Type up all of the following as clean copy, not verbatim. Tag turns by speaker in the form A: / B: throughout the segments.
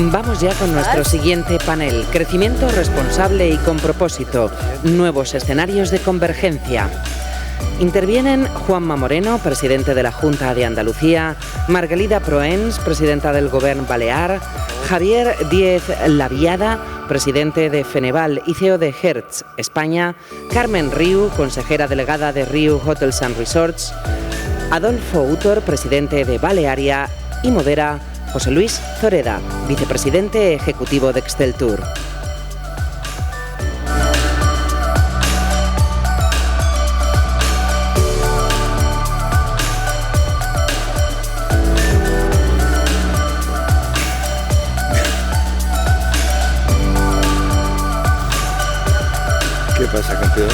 A: Vamos ya con nuestro siguiente panel. Crecimiento responsable y con propósito. Nuevos escenarios de convergencia. Intervienen Juanma Moreno, presidente de la Junta de Andalucía, Margalida Proens, presidenta del Govern Balear, Javier Díez Laviada, presidente de Feneval y CEO de Hertz España, Carmen Riu, consejera delegada de Riu Hotels and Resorts, Adolfo Utor, presidente de Balearia, y modera José Luis Zoreda, vicepresidente ejecutivo de Exceltur.
B: ¿Qué pasa, campeón?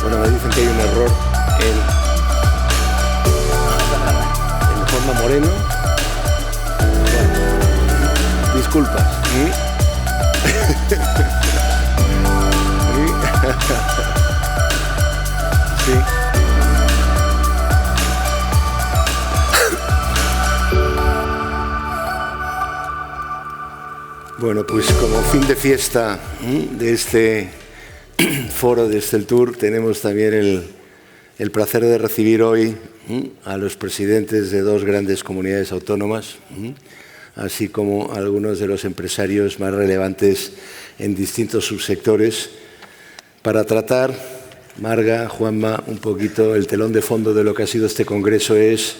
B: Bueno, me dicen que hay un error en Juanma Moreno. Disculpas. Sí. Bueno, pues como fin de fiesta de este foro de Exceltur, tenemos también el placer de recibir hoy a los presidentes de dos grandes comunidades autónomas, así como algunos de los empresarios más relevantes en distintos subsectores, para tratar, Marga, Juanma, un poquito el telón de fondo de lo que ha sido este congreso es,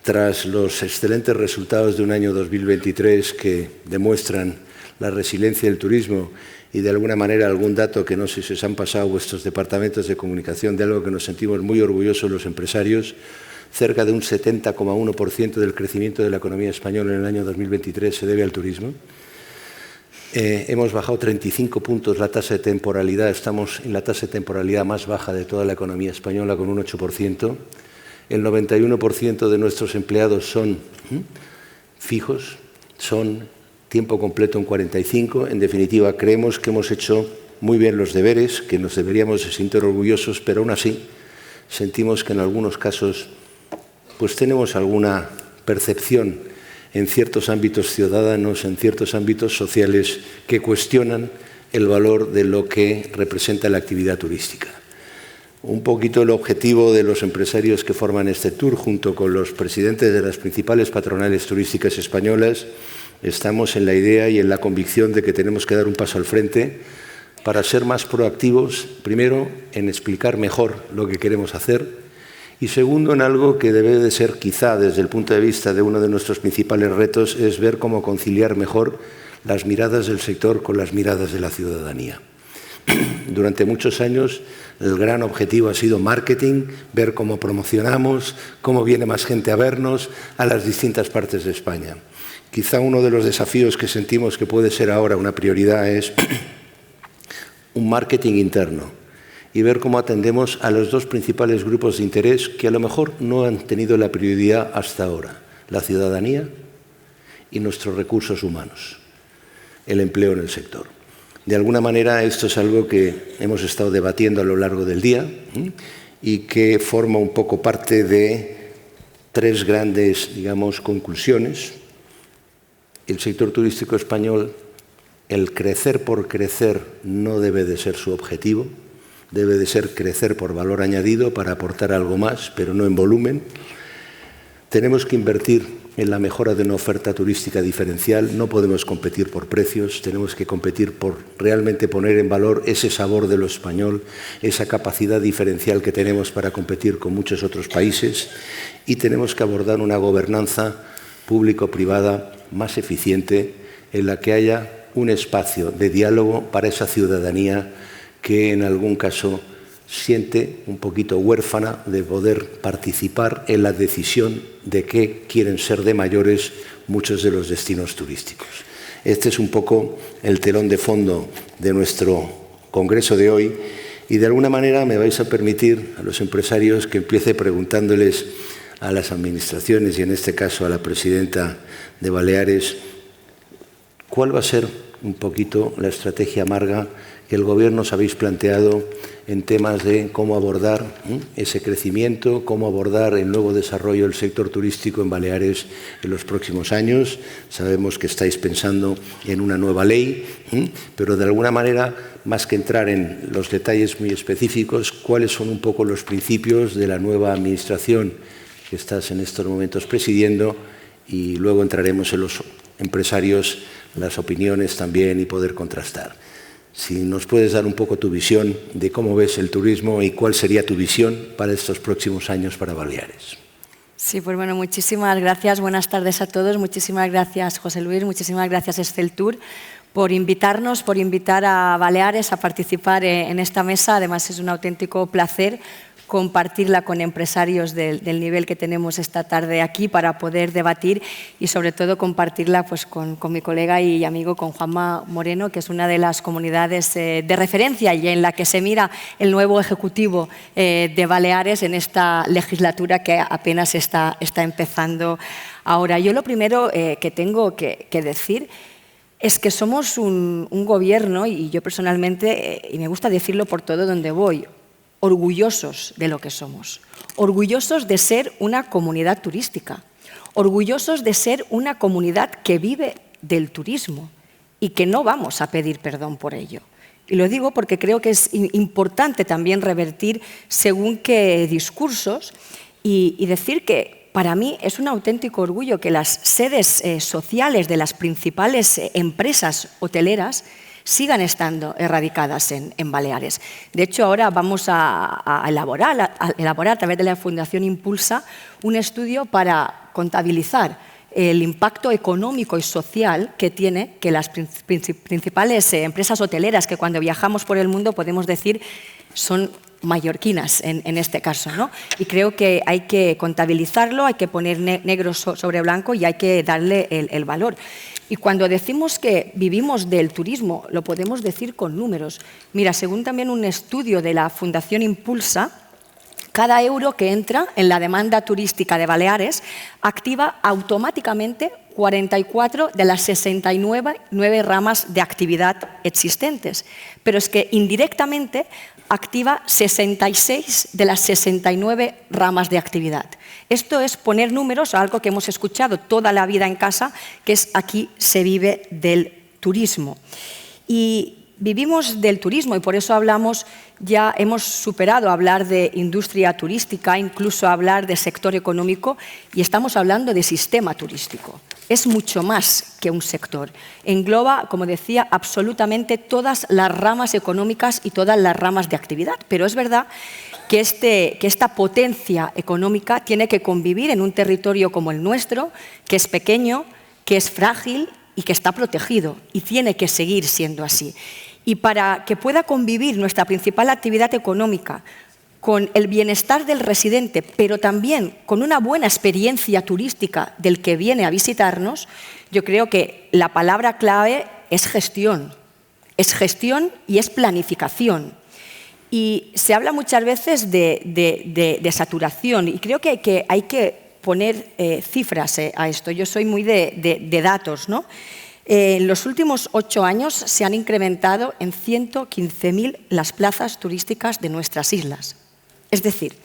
B: tras los excelentes resultados de un año 2023 que demuestran la resiliencia del turismo y de alguna manera algún dato que no sé si os han pasado vuestros departamentos de comunicación, de algo que nos sentimos muy orgullosos los empresarios. Cerca de un 70,1% del crecimiento de la economía española en el año 2023 se debe al turismo. Hemos bajado 35 puntos la tasa de temporalidad. Estamos en la tasa de temporalidad más baja de toda la economía española, con un 8%. El 91% de nuestros empleados son fijos, son tiempo completo un 45%. En definitiva, creemos que hemos hecho muy bien los deberes, que nos deberíamos de sentir orgullosos, pero aún así sentimos que en algunos casos pues tenemos alguna percepción en ciertos ámbitos ciudadanos, en ciertos ámbitos sociales, que cuestionan el valor de lo que representa la actividad turística. Un poquito el objetivo de los empresarios que forman este tour, junto con los presidentes de las principales patronales turísticas españolas, estamos en la idea y en la convicción de que tenemos que dar un paso al frente para ser más proactivos, primero, en explicar mejor lo que queremos hacer, y segundo, en algo que debe de ser, quizá desde el punto de vista de uno de nuestros principales retos, es ver cómo conciliar mejor las miradas del sector con las miradas de la ciudadanía. Durante muchos años el gran objetivo ha sido marketing, ver cómo promocionamos, cómo viene más gente a vernos a las distintas partes de España. Quizá uno de los desafíos que sentimos que puede ser ahora una prioridad es un marketing interno y ver cómo atendemos a los dos principales grupos de interés que a lo mejor no han tenido la prioridad hasta ahora: la ciudadanía y nuestros recursos humanos, el empleo en el sector. De alguna manera esto es algo que hemos estado debatiendo a lo largo del día y que forma un poco parte de tres grandes, digamos, conclusiones. El sector turístico español, el crecer por crecer no debe de ser su objetivo. Debe de ser crecer por valor añadido para aportar algo más, pero no en volumen. Tenemos que invertir en la mejora de una oferta turística diferencial. No podemos competir por precios, tenemos que competir por realmente poner en valor ese sabor de lo español, esa capacidad diferencial que tenemos para competir con muchos otros países, y tenemos que abordar una gobernanza público-privada más eficiente en la que haya un espacio de diálogo para esa ciudadanía que en algún caso siente un poquito huérfana de poder participar en la decisión de qué quieren ser de mayores muchos de los destinos turísticos. Este es un poco el telón de fondo de nuestro congreso de hoy, Y de alguna manera me vais a permitir a los empresarios que empiece preguntándoles a las administraciones y en este caso a la presidenta de Baleares, ¿cuál va a ser un poquito la estrategia amarga que el Gobierno os habéis planteado en temas de cómo abordar ese crecimiento, cómo abordar el nuevo desarrollo del sector turístico en Baleares en los próximos años? Sabemos que estáis pensando en una nueva ley, pero de alguna manera, más que entrar en los detalles muy específicos, ¿cuáles son un poco los principios de la nueva administración que estás en estos momentos presidiendo? Y luego entraremos en los empresarios, las opiniones también y poder contrastar. Si nos puedes dar un poco tu visión de cómo ves el turismo y cuál sería tu visión para estos próximos años para Baleares.
C: Sí, pues bueno, muchísimas gracias. Buenas tardes a todos. Muchísimas gracias, José Luis. Muchísimas gracias, Exceltur, por invitarnos, por invitar a Baleares a participar en esta mesa. Además, es un auténtico placer compartirla con empresarios del nivel que tenemos esta tarde aquí para poder debatir y sobre todo compartirla pues, con mi colega y amigo, con Juanma Moreno, que es una de las comunidades de referencia y en la que se mira el nuevo Ejecutivo de Baleares en esta legislatura que apenas está empezando ahora. Yo lo primero que tengo que decir es que somos un gobierno, y yo personalmente, y me gusta decirlo por todo donde voy, orgullosos de lo que somos, orgullosos de ser una comunidad turística, orgullosos de ser una comunidad que vive del turismo y que no vamos a pedir perdón por ello. Y lo digo porque creo que es importante también revertir según qué discursos y decir que para mí es un auténtico orgullo que las sedes sociales de las principales empresas hoteleras sigan estando erradicadas en Baleares. De hecho, ahora vamos a elaborar a través de la Fundación Impulsa un estudio para contabilizar el impacto económico y social que tiene que las principales empresas hoteleras, que cuando viajamos por el mundo podemos decir son mallorquinas en este caso, ¿no? Y creo que hay que contabilizarlo, hay que poner negro sobre blanco y hay que darle el valor. Y cuando decimos que vivimos del turismo, lo podemos decir con números. Mira, según también un estudio de la Fundación Impulsa, cada euro que entra en la demanda turística de Baleares activa automáticamente 44 de las 69 ramas de actividad existentes. Pero es que indirectamente activa 66 de las 69 ramas de actividad. Esto es poner números a algo que hemos escuchado toda la vida en casa, que es aquí se vive del turismo. Y vivimos del turismo y por eso hablamos, ya hemos superado hablar de industria turística, incluso hablar de sector económico y estamos hablando de sistema turístico. Es mucho más que un sector. Engloba, como decía, absolutamente todas las ramas económicas y todas las ramas de actividad. Pero es verdad que esta potencia económica tiene que convivir en un territorio como el nuestro, que es pequeño, que es frágil y que está protegido. Y tiene que seguir siendo así. Y para que pueda convivir nuestra principal actividad económica con el bienestar del residente, pero también con una buena experiencia turística del que viene a visitarnos, yo creo que la palabra clave es gestión. Es gestión y es planificación. Y se habla muchas veces de saturación y creo que hay que poner cifras a esto. Yo soy muy de datos, ¿no? En los últimos 8 años se han incrementado en 115.000 las plazas turísticas de nuestras islas. Es decir,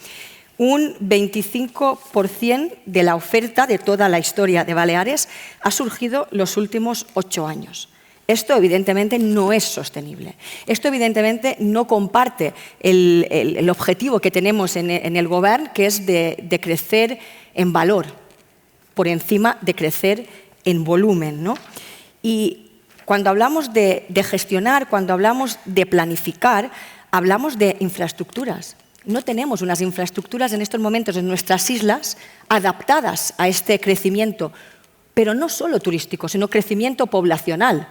C: un 25% de la oferta de toda la historia de Baleares ha surgido los últimos 8 años. Esto evidentemente no es sostenible. Esto evidentemente no comparte el objetivo que tenemos en el Gobierno, que es de crecer en valor, por encima de crecer en volumen, ¿no? Y cuando hablamos de gestionar, cuando hablamos de planificar, hablamos de infraestructuras. No tenemos unas infraestructuras en estos momentos en nuestras islas adaptadas a este crecimiento, pero no solo turístico, sino crecimiento poblacional.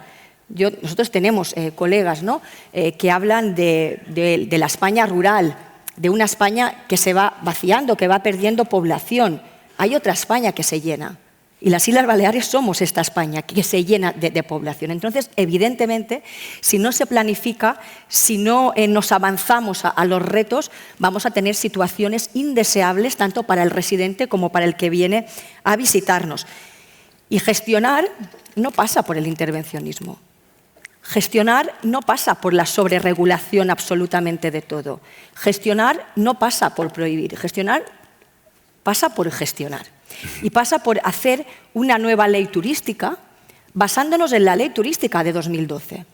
C: Nosotros tenemos colegas, ¿no? Que hablan de la España rural, de una España que se va vaciando, que va perdiendo población. Hay otra España que se llena. Y las Islas Baleares somos esta España que se llena de población. Entonces, evidentemente, si no se planifica, si no nos avanzamos a los retos, vamos a tener situaciones indeseables tanto para el residente como para el que viene a visitarnos. Y gestionar no pasa por el intervencionismo. Gestionar no pasa por la sobreregulación absolutamente de todo. Gestionar no pasa por prohibir. Gestionar pasa por gestionar. Y pasa por hacer una nueva ley turística basándonos en la ley turística de 2012.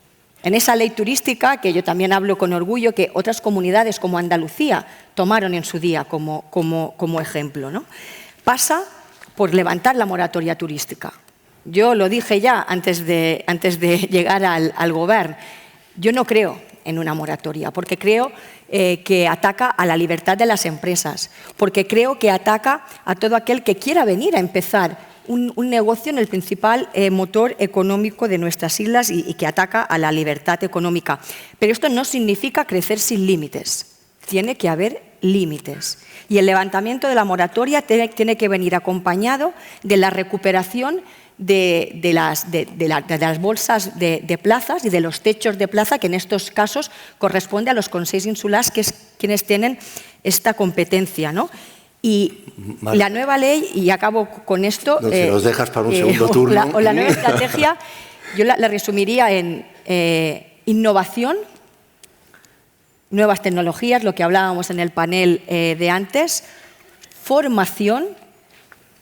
C: En esa ley turística, que yo también hablo con orgullo, que otras comunidades como Andalucía tomaron en su día como ejemplo, ¿no? Pasa por levantar la moratoria turística. Yo lo dije ya antes de llegar al Govern. Yo no creo en una moratoria, porque creo que ataca a la libertad de las empresas, porque creo que ataca a todo aquel que quiera venir a empezar un negocio en el principal motor económico de nuestras islas y que ataca a la libertad económica. Pero esto no significa crecer sin límites. Tiene que haber límites. Y el levantamiento de la moratoria tiene que venir acompañado de la recuperación de las bolsas de plazas y de los techos de plaza, que en estos casos corresponde a los consells insulars, que es quienes tienen esta competencia, ¿no? Y la nueva ley, y acabo con esto...
B: No, si nos dejas para un segundo turno.
C: O la nueva estrategia, yo la resumiría en innovación, nuevas tecnologías, lo que hablábamos en el panel de antes, formación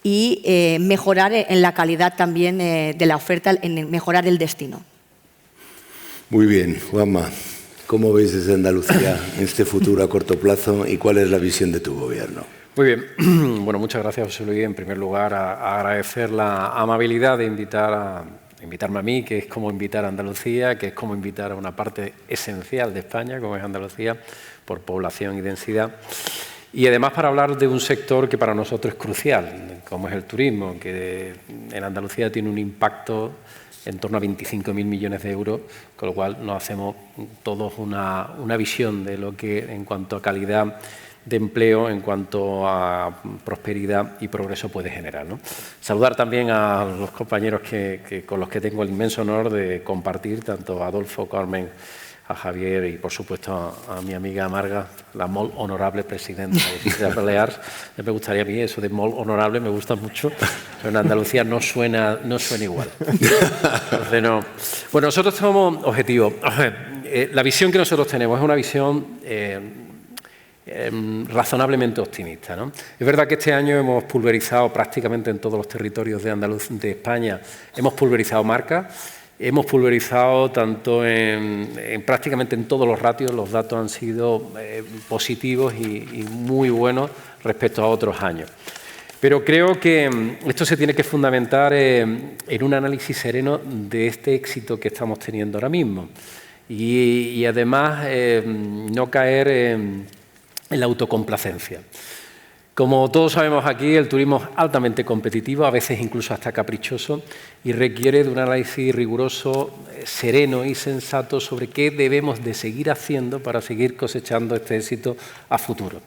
C: y mejorar en la calidad también de la oferta, en mejorar el destino.
B: Muy bien, Juanma, ¿cómo ves desde Andalucía este futuro a corto plazo y cuál es la visión de tu gobierno?
D: Muy bien, bueno, muchas gracias, José Luis. En primer lugar, a agradecer la amabilidad de invitarme a mí, que es como invitar a Andalucía, que es como invitar a una parte esencial de España, como es Andalucía, por población y densidad. Y además para hablar de un sector que para nosotros es crucial, como es el turismo, que en Andalucía tiene un impacto en torno a 25.000 millones de euros, con lo cual nos hacemos todos una visión de lo que en cuanto a calidad de empleo, en cuanto a prosperidad y progreso puede generar, ¿no? Saludar también a los compañeros con los que tengo el inmenso honor de compartir, tanto a Adolfo, Carmen, a Javier y, por supuesto, a mi amiga Marga, la molt honorable presidenta de Islas Baleares. Me gustaría a mí eso de molt honorable, me gusta mucho, pero en Andalucía no suena igual. Entonces, no. Bueno, nosotros somos objetivos. La visión que nosotros tenemos es una visión razonablemente optimista, ¿no? Es verdad que este año hemos pulverizado prácticamente en todos los territorios de España, hemos pulverizado marcas. Hemos pulverizado tanto prácticamente en todos los ratios, los datos han sido positivos y muy buenos respecto a otros años. Pero creo que esto se tiene que fundamentar en un análisis sereno de este éxito que estamos teniendo ahora mismo y además no caer en la autocomplacencia. Como todos sabemos aquí, el turismo es altamente competitivo, a veces incluso hasta caprichoso, y requiere de un análisis riguroso, sereno y sensato sobre qué debemos de seguir haciendo para seguir cosechando este éxito a futuro.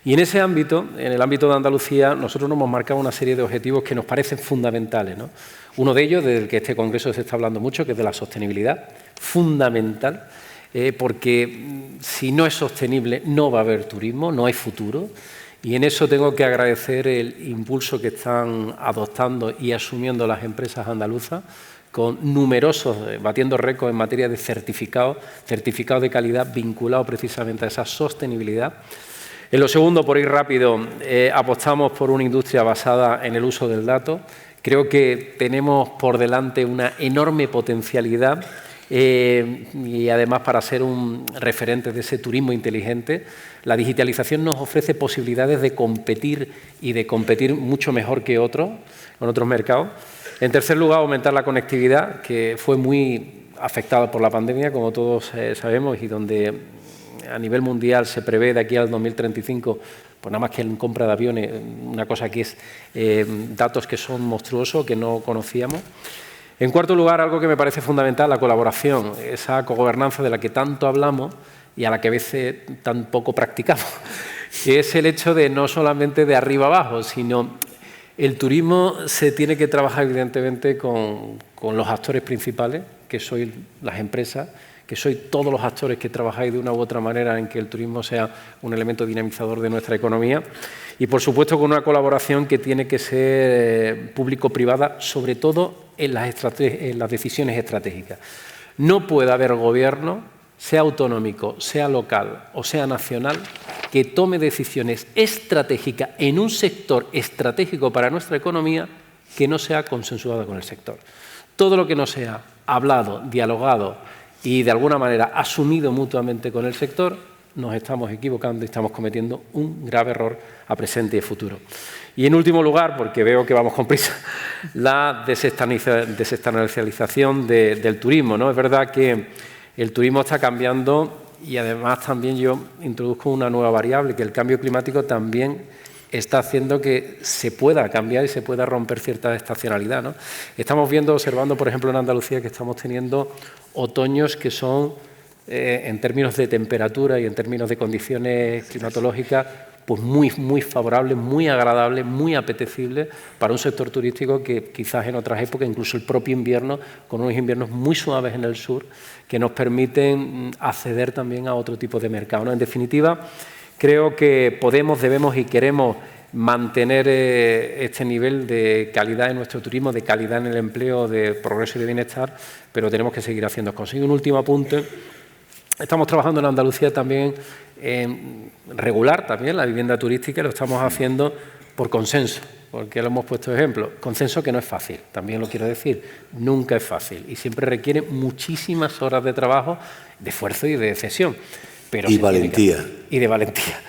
D: Y en ese ámbito, en el ámbito de Andalucía, nosotros nos hemos marcado una serie de objetivos que nos parecen fundamentales, ¿no? Uno de ellos, del que este congreso se está hablando mucho, que es de la sostenibilidad, fundamental, porque si no es sostenible no va a haber turismo, no hay futuro. Y en eso tengo que agradecer el impulso que están adoptando y asumiendo las empresas andaluzas, con numerosos, batiendo récords en materia de certificados de calidad vinculados precisamente a esa sostenibilidad. En lo segundo, por ir rápido, apostamos por una industria basada en el uso del dato. Creo que tenemos por delante una enorme potencialidad y además para ser un referente de ese turismo inteligente. La digitalización nos ofrece posibilidades de competir y de competir mucho mejor que con otros mercados. En tercer lugar, aumentar la conectividad, que fue muy afectada por la pandemia, como todos sabemos, y donde a nivel mundial se prevé de aquí al 2035, pues nada más que en compra de aviones, una cosa que es datos que son monstruosos, que no conocíamos. En cuarto lugar, algo que me parece fundamental, la colaboración, esa cogobernanza de la que tanto hablamos y a la que a veces tan poco practicamos, que es el hecho de no solamente de arriba abajo, sino El turismo se tiene que trabajar evidentemente con los actores principales, que sois las empresas, que sois todos los actores que trabajáis de una u otra manera en que el turismo sea un elemento dinamizador de nuestra economía y, por supuesto, con una colaboración que tiene que ser público-privada, sobre todo en las decisiones estratégicas. No puede haber gobierno, sea autonómico, sea local o sea nacional, que tome decisiones estratégicas en un sector estratégico para nuestra economía que no sea consensuada con el sector. Todo lo que no sea hablado, dialogado y de alguna manera asumido mutuamente con el sector, nos estamos equivocando y estamos cometiendo un grave error a presente y a futuro. Y en último lugar, porque veo que vamos con prisa, la desestacionalización del turismo, ¿no? Es verdad que el turismo está cambiando y además también yo introduzco una nueva variable, que el cambio climático también está haciendo que se pueda cambiar y se pueda romper cierta estacionalidad, ¿no? Estamos observando, por ejemplo, en Andalucía, que estamos teniendo otoños que son, en términos de temperatura y en términos de condiciones climatológicas, pues muy favorables, muy agradables, muy apetecibles para un sector turístico que quizás en otras épocas, incluso el propio invierno, con unos inviernos muy suaves en el sur, que nos permiten acceder también a otro tipo de mercado, ¿no? En definitiva, creo que podemos, debemos y queremos mantener este nivel de calidad en nuestro turismo, de calidad en el empleo, de progreso y de bienestar, pero tenemos que seguir haciendo cosas. Y un último apunte. Estamos trabajando en Andalucía también en regular también la vivienda turística, y lo estamos haciendo por consenso, porque lo hemos puesto de ejemplo. Consenso que no es fácil, también lo quiero decir, nunca es fácil y siempre requiere muchísimas horas de trabajo, de esfuerzo y de cesión. Pero
B: y valentía.
D: Y de valentía.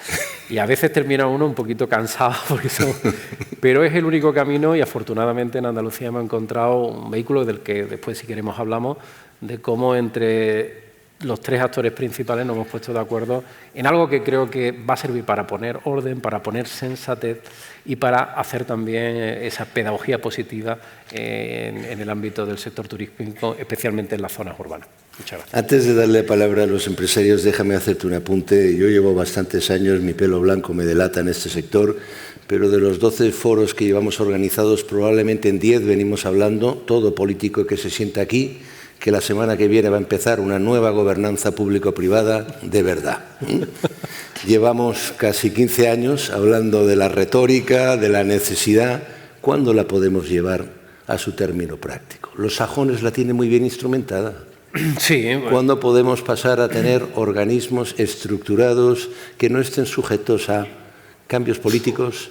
D: Y a veces termina uno un poquito cansado, pero es el único camino y afortunadamente en Andalucía hemos encontrado un vehículo del que después, si queremos, hablamos, de cómo entre los tres actores principales nos hemos puesto de acuerdo en algo que creo que va a servir para poner orden, para poner sensatez y para hacer también esa pedagogía positiva en el ámbito del sector turístico, especialmente en las zonas urbanas. Muchas gracias.
B: Antes de darle la palabra a los empresarios, déjame hacerte un apunte. Yo llevo bastantes años, mi pelo blanco me delata en este sector, pero de los 12 foros que llevamos organizados, probablemente en 10 venimos hablando, todo político que se sienta aquí, que la semana que viene va a empezar una nueva gobernanza público-privada de verdad. Llevamos casi 15 años hablando de la retórica, de la necesidad. ¿Cuándo la podemos llevar a su término práctico? Los sajones la tienen muy bien instrumentada.
D: Sí, bueno.
B: ¿Cuándo podemos pasar a tener organismos estructurados que no estén sujetos a cambios políticos,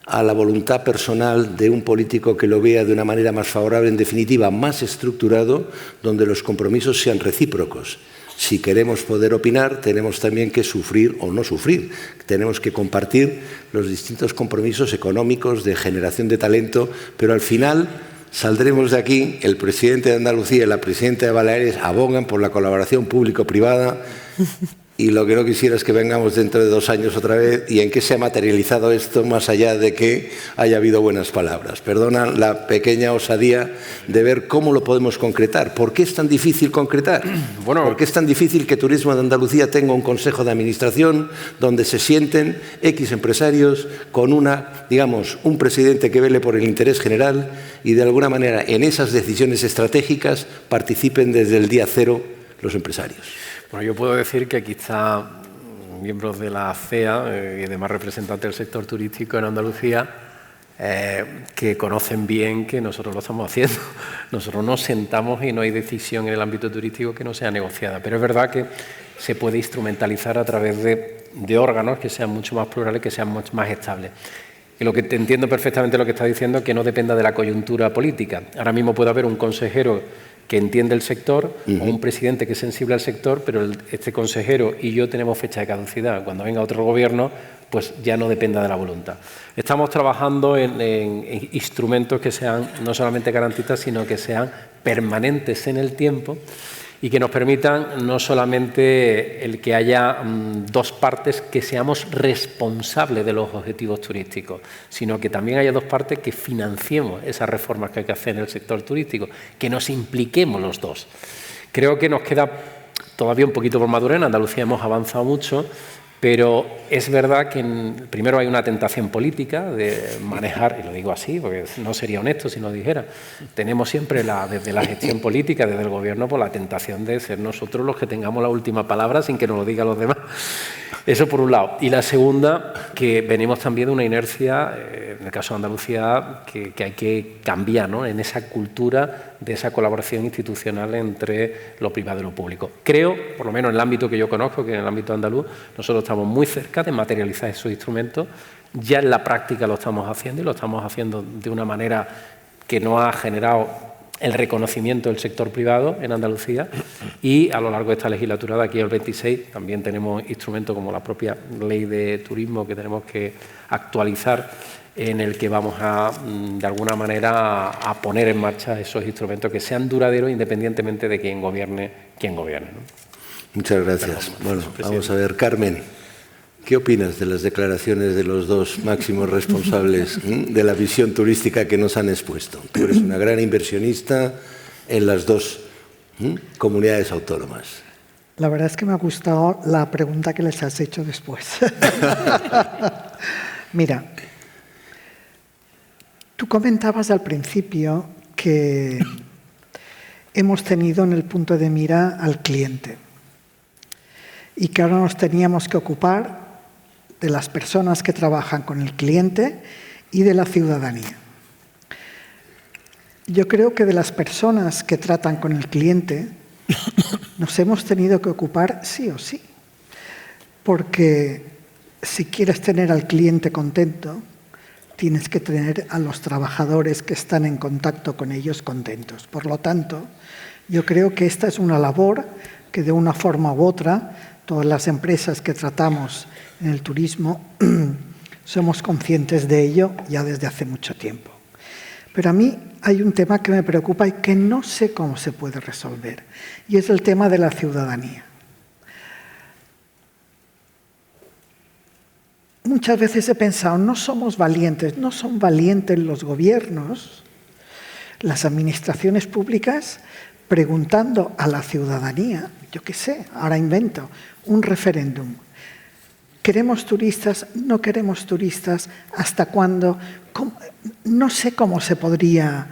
B: a la voluntad personal de un político que lo vea de una manera más favorable, en definitiva, más estructurado, donde los compromisos sean recíprocos? Si queremos poder opinar, tenemos también que sufrir o no sufrir. Tenemos que compartir los distintos compromisos económicos de generación de talento, pero al final saldremos de aquí, el presidente de Andalucía y la presidenta de Baleares abogan por la colaboración público-privada. Y lo que no quisiera es que vengamos dentro de 2 años otra vez y en qué se ha materializado esto más allá de que haya habido buenas palabras. Perdona la pequeña osadía de ver cómo lo podemos concretar. ¿Por qué es tan difícil concretar?
D: Bueno,
B: ¿por qué es tan difícil que Turismo de Andalucía tenga un consejo de administración donde se sienten X empresarios con un presidente que vele por el interés general y de alguna manera en esas decisiones estratégicas participen desde el día cero los empresarios?
D: Bueno, yo puedo decir que aquí están miembros de la CEA y demás representantes del sector turístico en Andalucía que conocen bien que nosotros lo estamos haciendo. Nosotros nos sentamos y no hay decisión en el ámbito turístico que no sea negociada. Pero es verdad que se puede instrumentalizar a través de órganos que sean mucho más plurales, que sean mucho más estables. Y lo que te entiendo perfectamente lo que estás diciendo es que no dependa de la coyuntura política. Ahora mismo puede haber un consejero que entiende el sector, o un presidente que es sensible al sector, pero este consejero y yo tenemos fecha de caducidad. Cuando venga otro gobierno, pues ya no dependa de la voluntad. Estamos trabajando en instrumentos que sean no solamente garantistas, sino que sean permanentes en el tiempo y que nos permitan no solamente el que haya 2 partes que seamos responsables de los objetivos turísticos, sino que también haya 2 partes que financiemos esas reformas que hay que hacer en el sector turístico, que nos impliquemos los 2. Creo que nos queda todavía un poquito por madurar. En Andalucía hemos avanzado mucho, Pero es verdad que primero hay una tentación política de manejar, y lo digo así porque no sería honesto si no dijera, tenemos siempre desde la gestión política, desde el gobierno, por la tentación de ser nosotros los que tengamos la última palabra sin que nos lo digan los demás. Eso por un lado. Y la segunda, que venimos también de una inercia, en el caso de Andalucía, que hay que cambiar, ¿no?, en esa cultura de esa colaboración institucional entre lo privado y lo público. Creo, por lo menos en el ámbito que yo conozco, que en el ámbito andaluz, nosotros estamos muy cerca de materializar esos instrumentos. Ya en la práctica lo estamos haciendo y lo estamos haciendo de una manera que no ha generado el reconocimiento del sector privado en Andalucía, y a lo largo de esta legislatura, de aquí al 26, también tenemos instrumentos como la propia Ley de Turismo que tenemos que actualizar, en el que vamos a, de alguna manera, a poner en marcha esos instrumentos que sean duraderos independientemente de quién gobierne, ¿no?
B: Muchas gracias. Bueno, vamos a ver, Carmen, ¿qué opinas de las declaraciones de los dos máximos responsables de la visión turística que nos han expuesto? Tú eres una gran inversionista en las dos comunidades autónomas.
E: La verdad es que me ha gustado la pregunta que les has hecho después. Mira, tú comentabas al principio que hemos tenido en el punto de mira al cliente y que ahora nos teníamos que ocupar de las personas que trabajan con el cliente y de la ciudadanía. Yo creo que de las personas que tratan con el cliente nos hemos tenido que ocupar sí o sí, porque si quieres tener al cliente contento, tienes que tener a los trabajadores que están en contacto con ellos contentos. Por lo tanto, yo creo que esta es una labor que de una forma u otra, todas las empresas que tratamos en el turismo somos conscientes de ello ya desde hace mucho tiempo. Pero a mí hay un tema que me preocupa y que no sé cómo se puede resolver, y es el tema de la ciudadanía. Muchas veces he pensado, no somos valientes, no son valientes los gobiernos, las administraciones públicas, preguntando a la ciudadanía, yo qué sé, ahora invento, un referéndum. ¿Queremos turistas? ¿No queremos turistas? ¿Hasta cuándo? No sé cómo se podría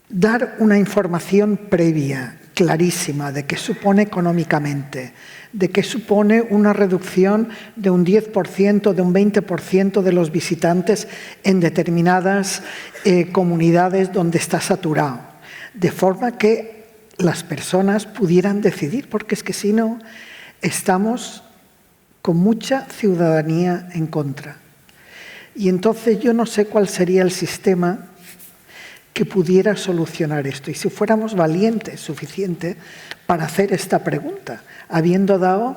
E: dar una información previa, clarísima, de qué supone económicamente, de qué supone una reducción de un 10%, de un 20% de los visitantes en determinadas comunidades donde está saturado, de forma que las personas pudieran decidir, porque es que si no, estamos con mucha ciudadanía en contra. Y entonces yo no sé cuál sería el sistema que pudiera solucionar esto. Y si fuéramos valientes suficiente para hacer esta pregunta, habiendo dado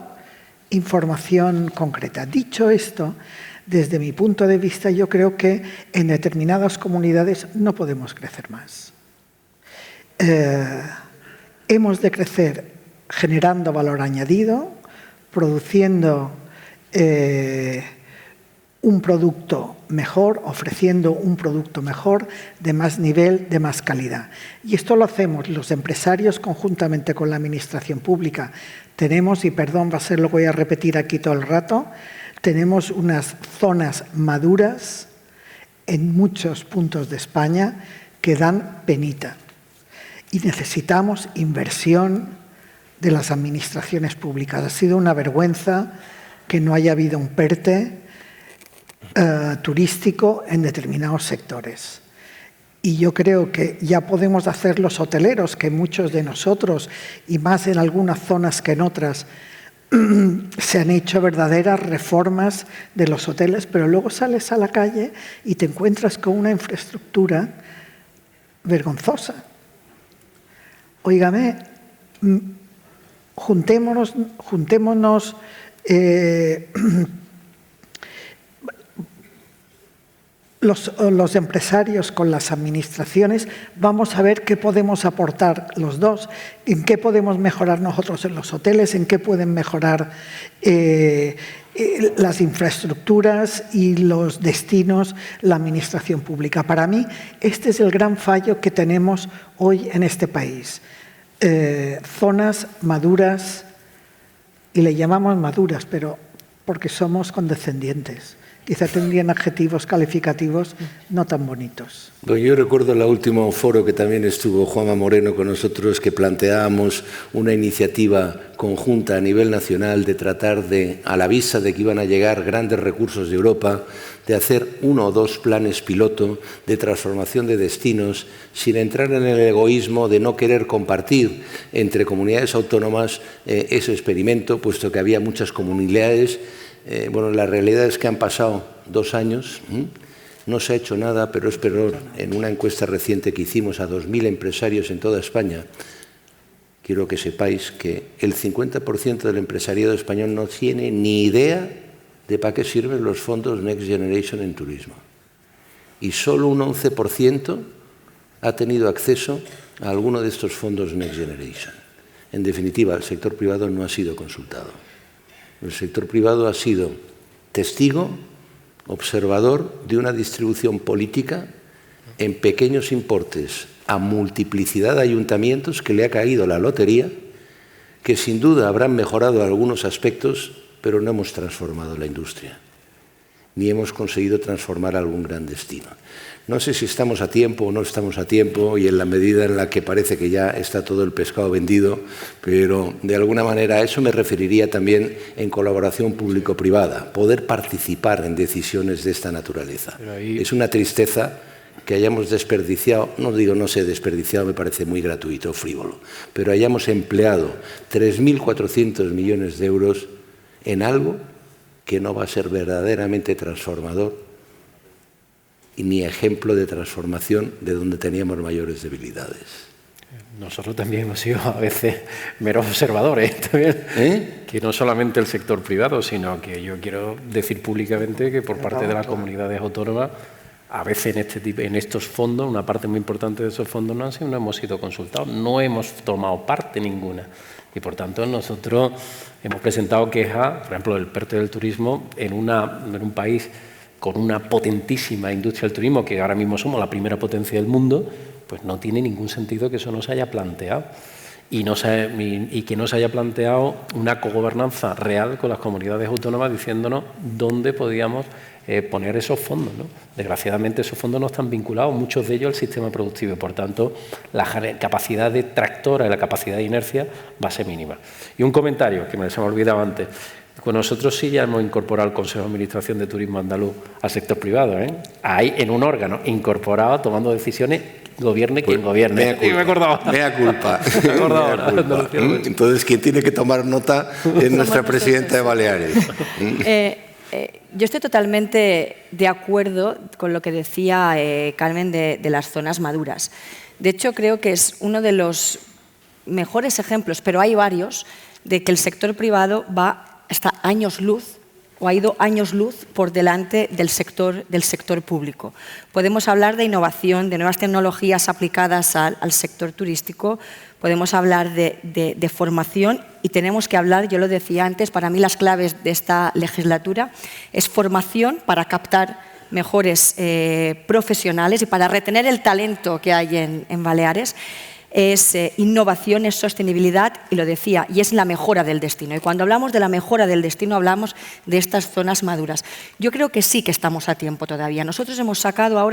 E: información concreta. Dicho esto, desde mi punto de vista, yo creo que en determinadas comunidades no podemos crecer más. Hemos de crecer generando valor añadido, produciendo un producto mejor, ofreciendo un producto mejor, de más nivel, de más calidad. Y esto lo hacemos los empresarios conjuntamente con la administración pública. Tenemos, y perdón, va a ser lo que voy a repetir aquí todo el rato, tenemos unas zonas maduras en muchos puntos de España que dan penita. Y necesitamos inversión de las administraciones públicas. Ha sido una vergüenza que no haya habido un PERTE turístico en determinados sectores. Y yo creo que ya podemos hacer los hoteleros, que muchos de nosotros, y más en algunas zonas que en otras, se han hecho verdaderas reformas de los hoteles, pero luego sales a la calle y te encuentras con una infraestructura vergonzosa. Óigame, juntémonos los empresarios con las administraciones, vamos a ver qué podemos aportar los dos, en qué podemos mejorar nosotros en los hoteles, en qué pueden mejorar las infraestructuras y los destinos, la administración pública. Para mí, este es el gran fallo que tenemos hoy en este país. Zonas maduras, y le llamamos maduras, pero porque somos condescendientes. Quizá tendrían adjetivos calificativos no tan bonitos.
B: Bueno, yo recuerdo el último foro que también estuvo Juanma Moreno con nosotros, que planteábamos una iniciativa conjunta a nivel nacional de tratar de, a la vista de que iban a llegar grandes recursos de Europa, de hacer 1 o 2 planes piloto de transformación de destinos sin entrar en el egoísmo de no querer compartir entre comunidades autónomas ese experimento, puesto que había muchas comunidades. Bueno, la realidad es que han pasado 2 años, no se ha hecho nada, pero es peor. En una encuesta reciente que hicimos a 2.000 empresarios en toda España, quiero que sepáis que el 50% del empresariado español no tiene ni idea de para qué sirven los fondos Next Generation en turismo. Y solo un 11% ha tenido acceso a alguno de estos fondos Next Generation. En definitiva, el sector privado no ha sido consultado. El sector privado ha sido testigo, observador de una distribución política en pequeños importes a multiplicidad de ayuntamientos que le ha caído la lotería, que sin duda habrán mejorado algunos aspectos, pero no hemos transformado la industria, ni hemos conseguido transformar algún gran destino. No sé si estamos a tiempo o no estamos a tiempo, y en la medida en la que parece que ya está todo el pescado vendido, pero de alguna manera a eso me referiría también en colaboración público-privada, poder participar en decisiones de esta naturaleza. Es una tristeza que hayamos desperdiciado, no digo no sé, desperdiciado me parece muy gratuito, frívolo, pero hayamos empleado 3.400 millones de euros en algo que no va a ser verdaderamente transformador y ni ejemplo de transformación de donde teníamos mayores debilidades.
D: Nosotros también hemos sido a veces meros observadores, también, que no solamente el sector privado, sino que yo quiero decir públicamente que por parte de las comunidades autónomas, a veces en estos fondos, una parte muy importante de esos fondos no hemos sido consultados, no hemos tomado parte ninguna. Y por tanto nosotros hemos presentado quejas, por ejemplo, del PERTE del turismo en un país con una potentísima industria del turismo, que ahora mismo somos la primera potencia del mundo, pues no tiene ningún sentido que eso no se haya planteado y que no se haya planteado una cogobernanza real con las comunidades autónomas diciéndonos dónde podíamos poner esos fondos, ¿no? Desgraciadamente esos fondos no están vinculados, muchos de ellos, al sistema productivo, y por tanto la capacidad de tractora y la capacidad de inercia va a ser mínima. Y un comentario que se me ha olvidado antes. Pues nosotros sí ya hemos incorporado el Consejo de Administración de Turismo Andaluz al sector privado, Ahí en un órgano incorporado, tomando decisiones, gobierne quien gobierne.
B: Mea culpa. Entonces, quien tiene que tomar nota es nuestra presidenta de Baleares.
C: Yo estoy totalmente de acuerdo con lo que decía Carmen de las zonas maduras. De hecho, creo que es uno de los mejores ejemplos, pero hay varios, de que el sector privado está años luz o ha ido años luz por delante del sector público. Podemos hablar de innovación, de nuevas tecnologías aplicadas al sector turístico, podemos hablar de formación y tenemos que hablar, yo lo decía antes, para mí las claves de esta legislatura es formación para captar mejores profesionales y para retener el talento que hay en Baleares. Es innovación, es sostenibilidad, y lo decía, y es la mejora del destino. Y cuando hablamos de la mejora del destino, hablamos de estas zonas maduras. Yo creo que sí que estamos a tiempo todavía. Nosotros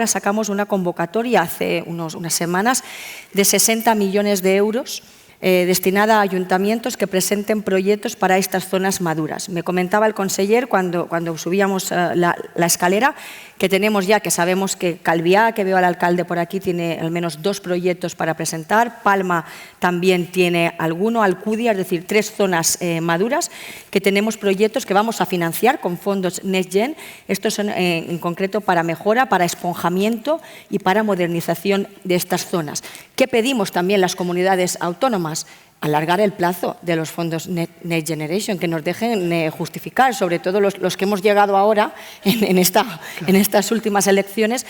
C: sacamos una convocatoria hace unas semanas de 60 millones de euros destinada a ayuntamientos que presenten proyectos para estas zonas maduras. Me comentaba el conseller cuando subíamos la escalera que tenemos ya, que sabemos que Calviá, que veo al alcalde por aquí, tiene al menos 2 proyectos para presentar, Palma también tiene alguno, Alcudia, es decir, 3 zonas maduras, que tenemos proyectos que vamos a financiar con fondos Next Gen. Estos son en concreto para mejora, para esponjamiento y para modernización de estas zonas. ¿Qué pedimos también las comunidades autónomas? Alargar el plazo de los fondos Next Generation, que nos dejen justificar, sobre todo los que hemos llegado ahora en estas últimas elecciones,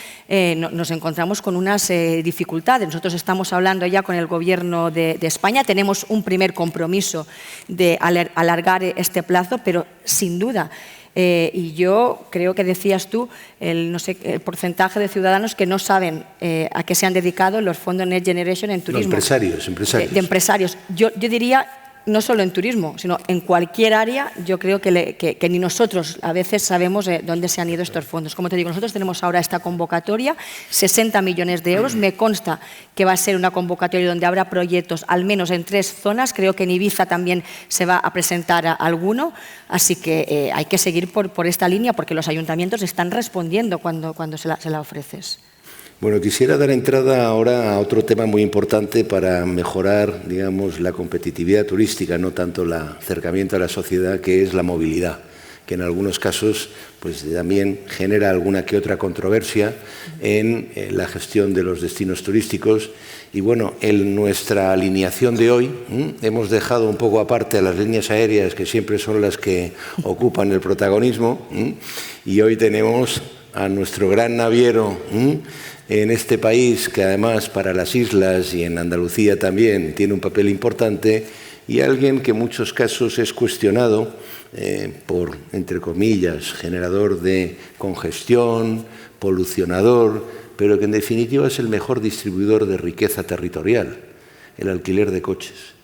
C: nos encontramos con unas dificultades. Nosotros estamos hablando ya con el Gobierno de España, tenemos un primer compromiso de alargar este plazo, pero sin duda, y yo creo que decías tú, el porcentaje de ciudadanos que no saben a qué se han dedicado los fondos Next Generation en turismo.
B: Empresarios.
C: De empresarios. Yo diría no solo en turismo, sino en cualquier área. Yo creo que ni nosotros a veces sabemos dónde se han ido estos fondos. Como te digo, nosotros tenemos ahora esta convocatoria, 60 millones de euros. Me consta que va a ser una convocatoria donde habrá proyectos al menos en 3 zonas. Creo que en Ibiza también se va a presentar alguno. Así que hay que seguir por esta línea, porque los ayuntamientos están respondiendo cuando se la ofreces.
B: Bueno, quisiera dar entrada ahora a otro tema muy importante para mejorar, digamos, la competitividad turística, no tanto el acercamiento a la sociedad, que es la movilidad, que en algunos casos pues, también genera alguna que otra controversia en la gestión de los destinos turísticos. Y bueno, en nuestra alineación de hoy hemos dejado un poco aparte a las líneas aéreas, que siempre son las que ocupan el protagonismo, y hoy tenemos a nuestro gran naviero en este país, que además para las islas y en Andalucía también tiene un papel importante, y alguien que en muchos casos es cuestionado por, entre comillas, generador de congestión, polucionador, pero que en definitiva es el mejor distribuidor de riqueza territorial, el alquiler de coches.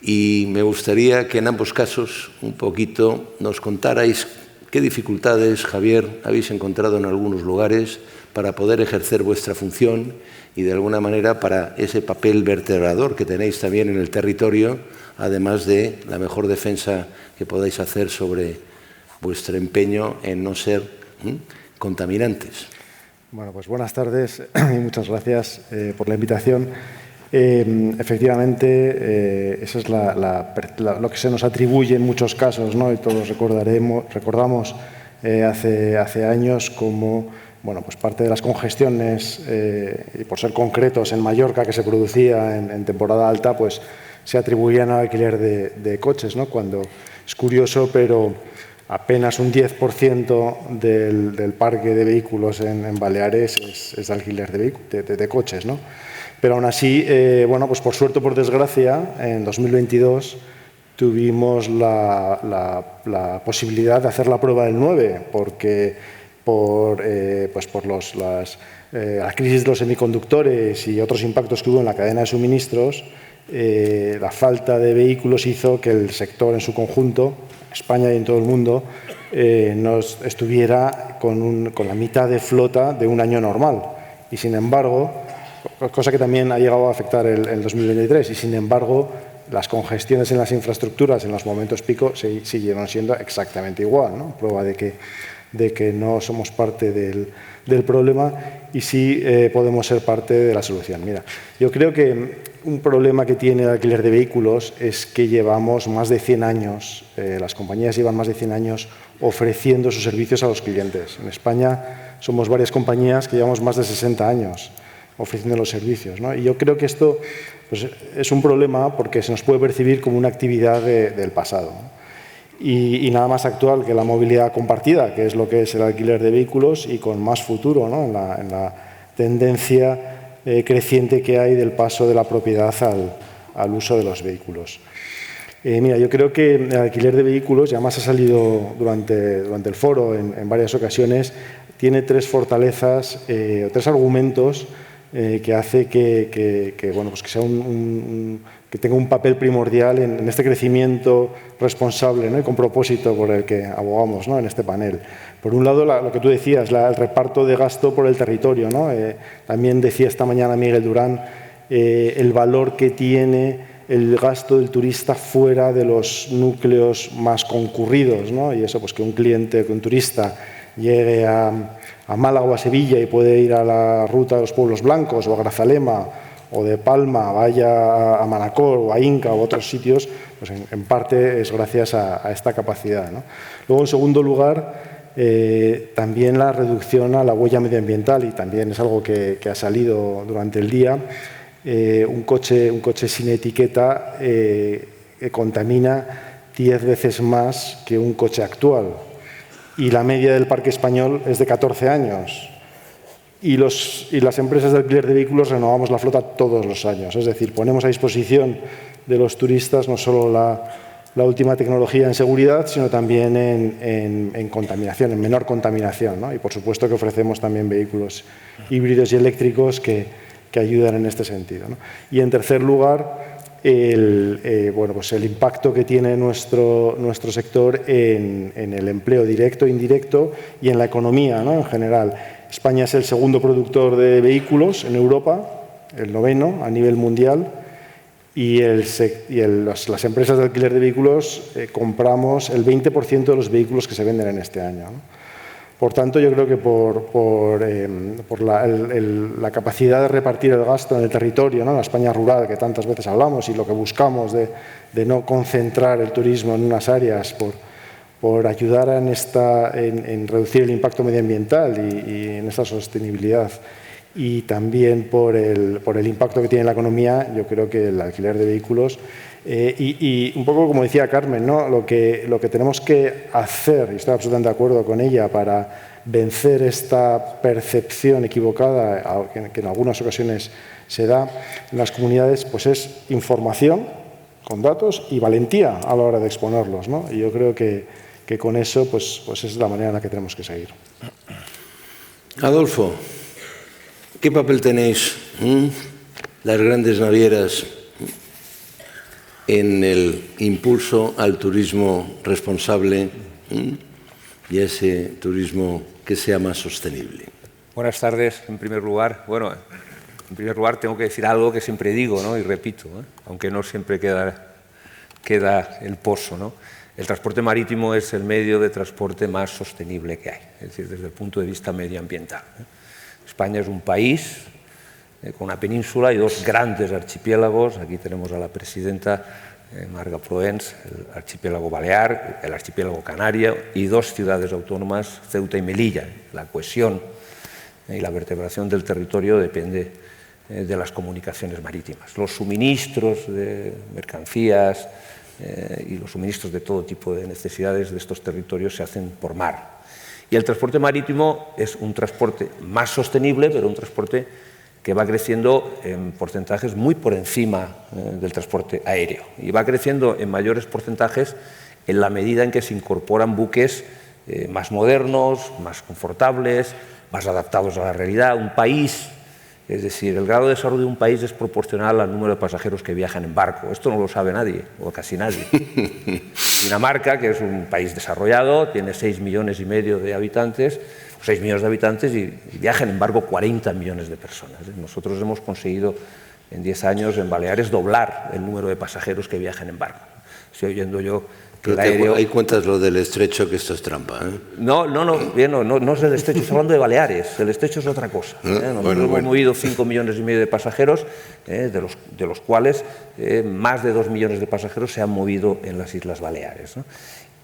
B: Y me gustaría que en ambos casos un poquito nos contarais qué dificultades, Javier, habéis encontrado en algunos lugares para poder ejercer vuestra función y de alguna manera para ese papel vertebrador que tenéis también en el territorio, además de la mejor defensa que podáis hacer sobre vuestro empeño en no ser contaminantes.
F: Bueno, pues buenas tardes y muchas gracias por la invitación. Efectivamente, eso es lo que se nos atribuye en muchos casos, ¿no? Y todos recordamos hace años como pues parte de las congestiones, y por ser concretos en Mallorca, que se producía en temporada alta, pues se atribuían al alquiler de coches, ¿no? Cuando es curioso, pero apenas un 10% del parque de vehículos en Baleares es alquiler de coches, ¿no? Pero aún así, pues por suerte o por desgracia, en 2022 tuvimos la posibilidad de hacer la prueba del 9, porque por la crisis de los semiconductores y otros impactos que hubo en la cadena de suministros, la falta de vehículos hizo que el sector en su conjunto, España y en todo el mundo, estuviera con la mitad de flota de un año normal. Y sin embargo, cosa que también ha llegado a afectar el 2023, y sin embargo las congestiones en las infraestructuras en los momentos pico siguieron siendo exactamente igual, ¿no? Prueba de que no somos parte del problema y sí podemos ser parte de la solución. Mira, yo creo que un problema que tiene el alquiler de vehículos es que llevamos más de 100 años, las compañías llevan más de 100 años ofreciendo sus servicios a los clientes. En España somos varias compañías que llevamos más de 60 años ofreciendo los servicios, ¿no? Y yo creo que esto pues, es un problema porque se nos puede percibir como una actividad del pasado, ¿no? Y nada más actual que la movilidad compartida, que es lo que es el alquiler de vehículos, y con más futuro, ¿no? en la tendencia creciente que hay del paso de la propiedad al uso de los vehículos. Mira, yo creo que el alquiler de vehículos, y además ha salido durante el foro en varias ocasiones, tiene 3 fortalezas, 3 argumentos que hace que sea que tenga un papel primordial en este crecimiento responsable, ¿no? Y con propósito por el que abogamos, ¿no? En este panel. Por un lado, lo que tú decías, el reparto de gasto por el territorio, ¿no? También decía esta mañana Miguel Durán el valor que tiene el gasto del turista fuera de los núcleos más concurridos, ¿no? Y eso, pues que un turista llegue a Málaga o a Sevilla y puede ir a la ruta de los Pueblos Blancos o a Grazalema, o de Palma vaya a Manacor o a Inca o a otros sitios, pues en parte es gracias a esta capacidad, ¿no? Luego, en segundo lugar, también la reducción a la huella medioambiental, y también es algo que ha salido durante el día. Un coche sin etiqueta contamina 10 veces más que un coche actual, y la media del parque español es de 14 años. Y las empresas de alquiler de vehículos renovamos la flota todos los años. Es decir, ponemos a disposición de los turistas no solo la última tecnología en seguridad, sino también en contaminación, en menor contaminación, ¿no? Y por supuesto que ofrecemos también vehículos híbridos y eléctricos que ayudan en este sentido, ¿no? Y en tercer lugar, pues el impacto que tiene nuestro sector en el empleo directo e indirecto y en la economía, ¿no?, en general. España es el segundo productor de vehículos en Europa, el 9º a nivel mundial, y las empresas de alquiler de vehículos compramos el 20% de los vehículos que se venden en este año, ¿no? Por tanto, yo creo que por la capacidad de repartir el gasto en el territorio, ¿no?, en la España rural, que tantas veces hablamos, y lo que buscamos de no concentrar el turismo en unas áreas por ayudar en reducir el impacto medioambiental y en esta sostenibilidad, y también por el impacto que tiene en la economía, yo creo que el alquiler de vehículos, y un poco como decía Carmen, ¿no?, lo que tenemos que hacer, y estoy absolutamente de acuerdo con ella, para vencer esta percepción equivocada que en algunas ocasiones se da en las comunidades, pues es información con datos y valentía a la hora de exponerlos, ¿no? Y yo creo que con eso pues es la manera en la que tenemos que seguir.
B: Adolfo, ¿qué papel tenéis las grandes navieras en el impulso al turismo responsable y a ese turismo que sea más sostenible?
G: Buenas tardes, en primer lugar. Bueno, en primer lugar tengo que decir algo que siempre digo, ¿no?, y repito, aunque no siempre queda el pozo, ¿no? El transporte marítimo es el medio de transporte más sostenible que hay, es decir, desde el punto de vista medioambiental. España es un país con una península y dos grandes archipiélagos. Aquí tenemos a la presidenta Marga Proens, el archipiélago Balear, el archipiélago Canaria y dos ciudades autónomas, Ceuta y Melilla. La cohesión y la vertebración del territorio depende de las comunicaciones marítimas. Los suministros de mercancías y los suministros de todo tipo de necesidades de estos territorios se hacen por mar. Y el transporte marítimo es un transporte más sostenible, pero un transporte que va creciendo en porcentajes muy por encima del transporte aéreo. Y va creciendo en mayores porcentajes en la medida en que se incorporan buques más modernos, más confortables, más adaptados a la realidad. Un país, es decir, el grado de desarrollo de un país es proporcional al número de pasajeros que viajan en barco. Esto no lo sabe nadie, o casi nadie. Dinamarca, que es un país desarrollado, tiene 6,5 millones de habitantes, 6 millones de habitantes y viajan en barco 40 millones de personas. Nosotros hemos conseguido en 10 años en Baleares doblar el número de pasajeros que viajan en barco. Estoy oyendo yo que el aéreo...
B: Ahí cuentas lo del estrecho, que esto es trampa, ¿eh?
G: No es el estrecho, estoy hablando de Baleares. El estrecho es otra cosa. Nosotros hemos movido 5,5 millones de pasajeros, de los cuales más de 2 millones de pasajeros se han movido en las Islas Baleares, ¿no?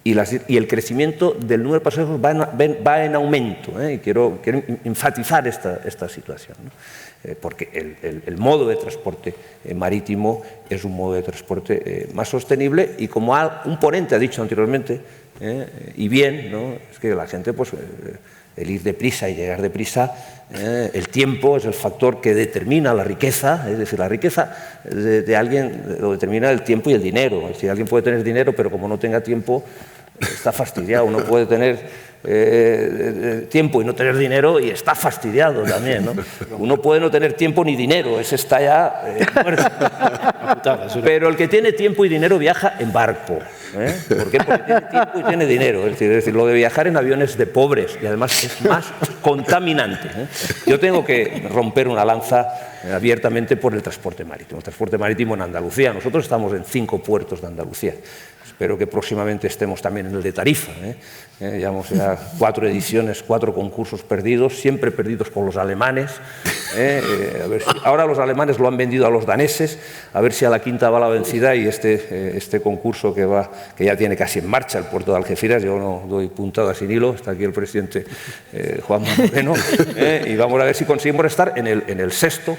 G: Y el crecimiento del número de pasajeros va en aumento, y quiero enfatizar esta situación, ¿no? Porque el modo de transporte marítimo es un modo de transporte más sostenible y, como un ponente ha dicho anteriormente, y bien, ¿no?, es que la gente, pues, el ir deprisa y llegar deprisa, el tiempo es el factor que determina la riqueza, es decir, la riqueza de alguien lo determina el tiempo y el dinero. Es decir, alguien puede tener dinero, pero como no tenga tiempo, está fastidiado. Uno puede tener tiempo y no tener dinero y está fastidiado también, ¿no? Uno puede no tener tiempo ni dinero, ese está ya muerto. Pero el que tiene tiempo y dinero viaja en barco. ¿Por qué? Porque tiene tiempo y tiene dinero. Es decir, lo de viajar en aviones de pobres, y además es más contaminante. Yo tengo que romper una lanza abiertamente por el transporte marítimo. El transporte marítimo en Andalucía. Nosotros estamos en 5 puertos de Andalucía. Espero que próximamente estemos también en el de Tarifa. Llevamos ya 4 ediciones, 4 concursos perdidos, siempre perdidos por los alemanes. A ver si, ahora los alemanes lo han vendido a los daneses, a ver si a la quinta va la vencida, y este concurso que ya tiene casi en marcha el puerto de Algeciras, yo no doy puntada sin hilo, está aquí el presidente Juan Moreno, y vamos a ver si conseguimos estar en el sexto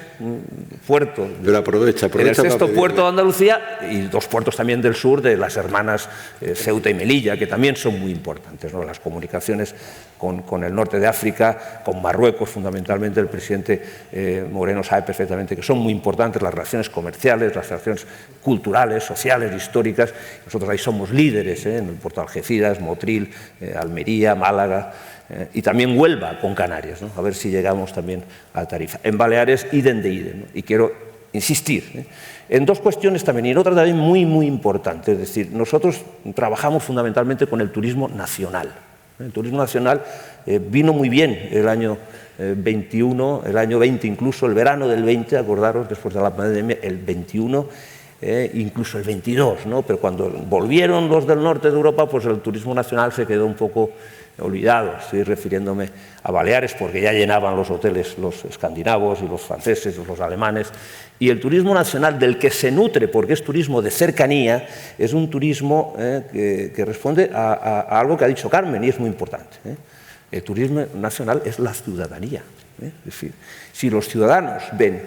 G: puerto,
B: pero aprovecha
G: en el sexto puerto de Andalucía, y 2 puertos también del sur de las hermanas Ceuta y Melilla, que también son muy importantes, ¿no? Las comunicaciones con el norte de África, con Marruecos fundamentalmente, el presidente Moreno sabe perfectamente que son muy importantes las relaciones comerciales, las relaciones culturales, sociales, históricas. Nosotros ahí somos líderes, en el puerto de Algeciras, Motril, Almería, Málaga, y también Huelva con Canarias, ¿no? A ver si llegamos también a Tarifa. En Baleares, idem de idem, ¿no? Y quiero insistir en dos cuestiones también, y en otra también muy, muy importante. Es decir, nosotros trabajamos fundamentalmente con el turismo nacional. El turismo nacional vino muy bien el año 21, el año 20 incluso, el verano del 20, acordaros, después de la pandemia, el 21, incluso el 22, ¿no? Pero cuando volvieron los del norte de Europa, pues el turismo nacional se quedó un poco olvidado. Estoy refiriéndome a Baleares porque ya llenaban los hoteles los escandinavos y los franceses y los alemanes. Y el turismo nacional del que se nutre, porque es turismo de cercanía, es un turismo que responde a algo que ha dicho Carmen y es muy importante. El turismo nacional es la ciudadanía. Es decir, si los ciudadanos ven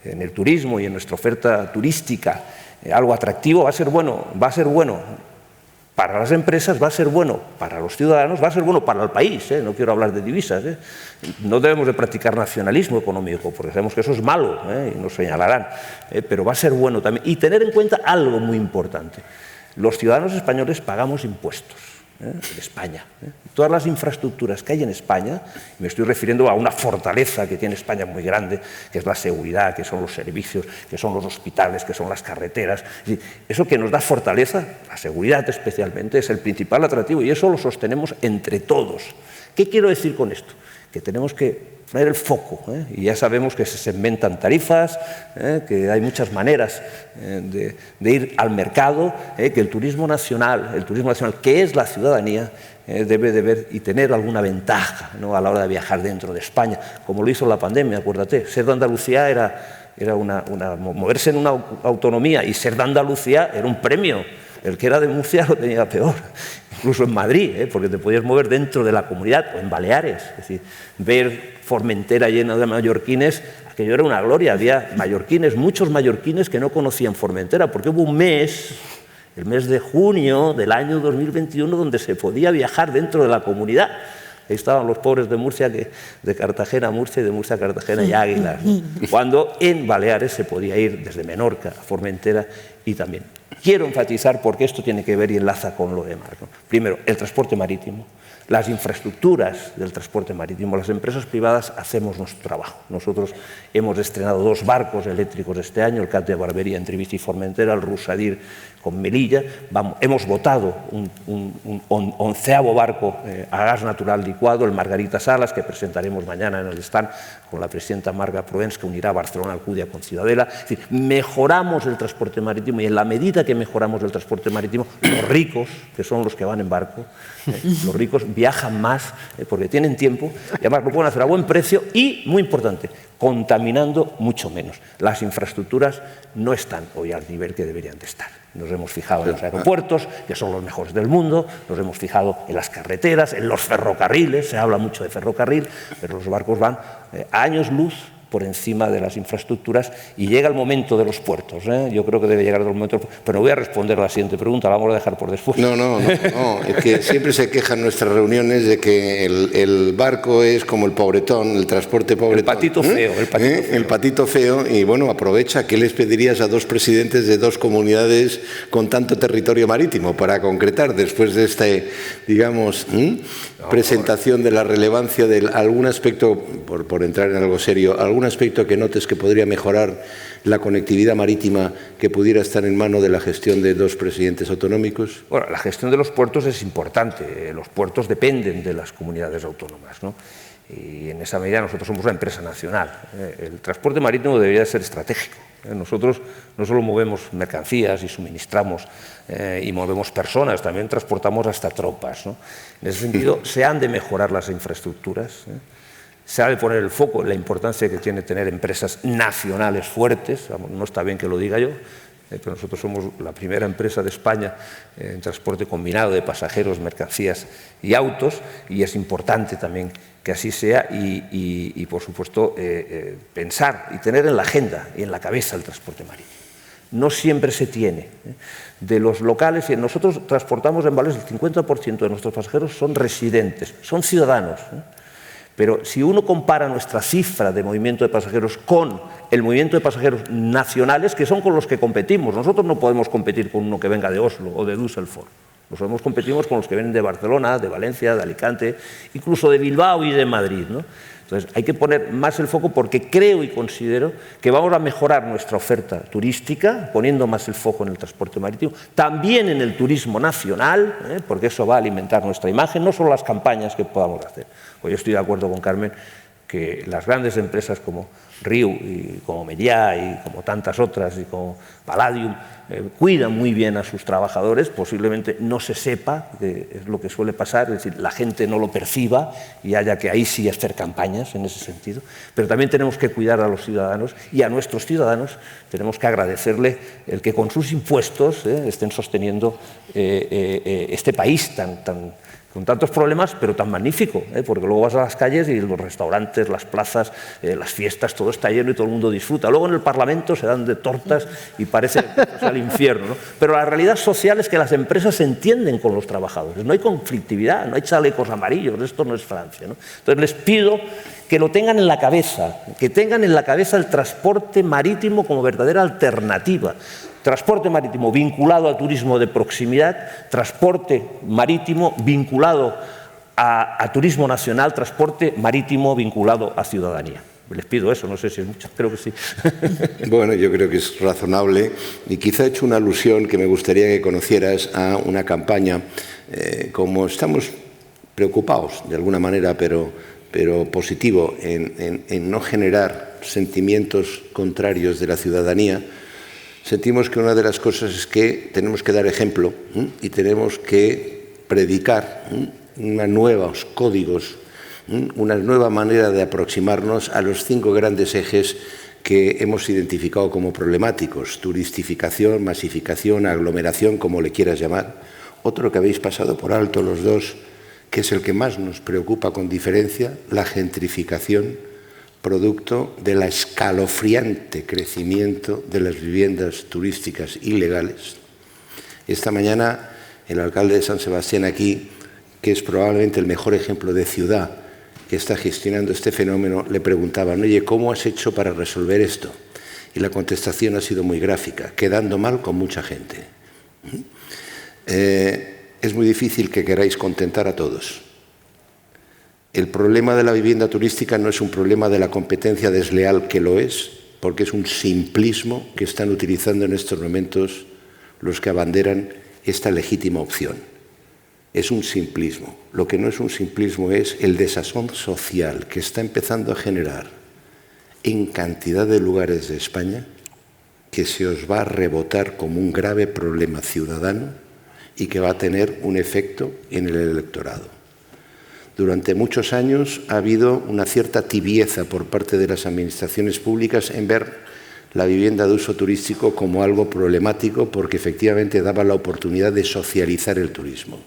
G: en el turismo y en nuestra oferta turística algo atractivo, va a ser bueno para las empresas, va a ser bueno para los ciudadanos, va a ser bueno para el país. No quiero hablar de divisas. No debemos de practicar nacionalismo económico, porque sabemos que eso es malo, y nos señalarán, pero va a ser bueno también. Y tener en cuenta algo muy importante. Los ciudadanos españoles pagamos impuestos en España. Todas las infraestructuras que hay en España, me estoy refiriendo a una fortaleza que tiene España muy grande, que es la seguridad, que son los servicios, que son los hospitales, que son las carreteras. Eso que nos da fortaleza, la seguridad especialmente, es el principal atractivo y eso lo sostenemos entre todos. ¿Qué quiero decir con esto? Que tenemos que poner el foco, y ya sabemos que se segmentan tarifas, que hay muchas maneras de ir al mercado, que el turismo nacional, que es la ciudadanía, debe de ver y tener alguna ventaja, ¿no?, a la hora de viajar dentro de España, como lo hizo la pandemia. Acuérdate, ser de Andalucía era moverse en una autonomía, y ser de Andalucía era un premio. El que era de Murcia lo tenía peor, incluso en Madrid, porque te podías mover dentro de la comunidad, o en Baleares. Es decir, ver Formentera llena de mallorquines, aquello era una gloria. Había mallorquines, muchos mallorquines que no conocían Formentera, porque hubo un mes, el mes de junio del año 2021, donde se podía viajar dentro de la comunidad. Ahí estaban los pobres de Murcia, de Cartagena a Murcia y de Murcia a Cartagena y Águilas, ¿no? Cuando en Baleares se podía ir desde Menorca a Formentera y también. Quiero enfatizar, porque esto tiene que ver y enlaza con lo demás, ¿no? Primero, el transporte marítimo. Las infraestructuras del transporte marítimo, las empresas privadas hacemos nuestro trabajo. Nosotros hemos estrenado 2 barcos eléctricos este año, el Cat de Barbería entre Ibiza y Formentera, el Rusadir con Melilla. Hemos votado un 11º barco a gas natural licuado, el Margarita Salas, que presentaremos mañana en el stand con la presidenta Marga Provence, que unirá Barcelona, Alcudia con Ciudadela. Es decir, mejoramos el transporte marítimo, y en la medida que mejoramos el transporte marítimo, los ricos, que son los que van en barco, los ricos viajan más porque tienen tiempo y además lo pueden hacer a buen precio y, muy importante, contaminando mucho menos. Las infraestructuras no están hoy al nivel que deberían de estar. Nos hemos fijado en los aeropuertos, que son los mejores del mundo, nos hemos fijado en las carreteras, en los ferrocarriles, se habla mucho de ferrocarril, pero los barcos van a años luz por encima de las infraestructuras, y llega el momento de los puertos. Yo creo que debe llegar el momento, pero no voy a responder a la siguiente pregunta, la vamos a dejar por después.
B: No, es que siempre se quejan en nuestras reuniones de que el barco es como el pobretón, el transporte pobretón.
G: El patito feo.
B: El patito feo, y bueno, aprovecha, ¿qué les pedirías a 2 presidentes de 2 comunidades con tanto territorio marítimo para concretar, después de esta, digamos, presentación de la relevancia de algún aspecto, por entrar en algo serio, algún aspecto que notes que podría mejorar la conectividad marítima, que pudiera estar en mano de la gestión de 2 presidentes autonómicos?
G: Bueno, la gestión de los puertos es importante. Los puertos dependen de las comunidades autónomas, ¿no? Y en esa medida nosotros somos una empresa nacional. El transporte marítimo debería ser estratégico. Nosotros no solo movemos mercancías y suministramos y movemos personas, también transportamos hasta tropas, ¿no? En ese sentido, se han de mejorar las infraestructuras, se ha de poner el foco en la importancia que tiene tener empresas nacionales fuertes. No está bien que lo diga yo, pero nosotros somos la primera empresa de España en transporte combinado de pasajeros, mercancías y autos, y es importante también que así sea y por supuesto, pensar y tener en la agenda y en la cabeza el transporte marítimo. No siempre se tiene. De los locales, y nosotros transportamos en Baleares, el 50% de nuestros pasajeros son residentes, son ciudadanos. Pero si uno compara nuestra cifra de movimiento de pasajeros con el movimiento de pasajeros nacionales, que son con los que competimos, nosotros no podemos competir con uno que venga de Oslo o de Düsseldorf. Nosotros competimos con los que vienen de Barcelona, de Valencia, de Alicante, incluso de Bilbao y de Madrid, ¿no? Entonces, hay que poner más el foco porque creo y considero que vamos a mejorar nuestra oferta turística, poniendo más el foco en el transporte marítimo, también en el turismo nacional, porque eso va a alimentar nuestra imagen, no solo las campañas que podamos hacer. Pues yo estoy de acuerdo con Carmen que las grandes empresas como Riu y como Meliá y como tantas otras y como Palladium cuidan muy bien a sus trabajadores, posiblemente no se sepa, que es lo que suele pasar, es decir, la gente no lo perciba y haya que ahí sí hacer campañas en ese sentido, pero también tenemos que cuidar a los ciudadanos y a nuestros ciudadanos tenemos que agradecerle el que con sus impuestos estén sosteniendo este país con tantos problemas, pero tan magnífico, porque luego vas a las calles y los restaurantes, las plazas, las fiestas, todo está lleno y todo el mundo disfruta. Luego en el Parlamento se dan de tortas y parece que es al infierno, ¿no? Pero la realidad social es que las empresas se entienden con los trabajadores, no hay conflictividad, no hay chalecos amarillos, esto no es Francia, ¿no? Entonces les pido que lo tengan en la cabeza, que tengan en la cabeza el transporte marítimo como verdadera alternativa. Transporte marítimo vinculado al turismo de proximidad, transporte marítimo vinculado a turismo nacional, transporte marítimo vinculado a ciudadanía. Les pido eso, no sé si es mucho, creo que sí.
B: Bueno, yo creo que es razonable y quizá he hecho una alusión que me gustaría que conocieras a una campaña. Como estamos preocupados de alguna manera, pero positivo en no generar sentimientos contrarios de la ciudadanía, sentimos que una de las cosas es que tenemos que dar ejemplo y tenemos que predicar unos nuevos códigos, una nueva manera de aproximarnos a los 5 grandes ejes que hemos identificado como problemáticos: turistificación, masificación, aglomeración, como le quieras llamar. Otro que habéis pasado por alto los dos, que es el que más nos preocupa con diferencia, la gentrificación, producto del escalofriante crecimiento de las viviendas turísticas ilegales. Esta mañana el alcalde de San Sebastián aquí, que es probablemente el mejor ejemplo de ciudad que está gestionando este fenómeno, le preguntaban: oye, ¿cómo has hecho para resolver esto? Y la contestación ha sido muy gráfica: quedando mal con mucha gente. Es muy difícil que queráis contentar a todos. El problema de la vivienda turística no es un problema de la competencia desleal, que lo es, porque es un simplismo que están utilizando en estos momentos los que abanderan esta legítima opción. Es un simplismo. Lo que no es un simplismo es el desazón social que está empezando a generar en cantidad de lugares de España, que se os va a rebotar como un grave problema ciudadano y que va a tener un efecto en el electorado. Durante muchos años ha habido una cierta tibieza por parte de las administraciones públicas en ver la vivienda de uso turístico como algo problemático, porque efectivamente daba la oportunidad de socializar el turismo.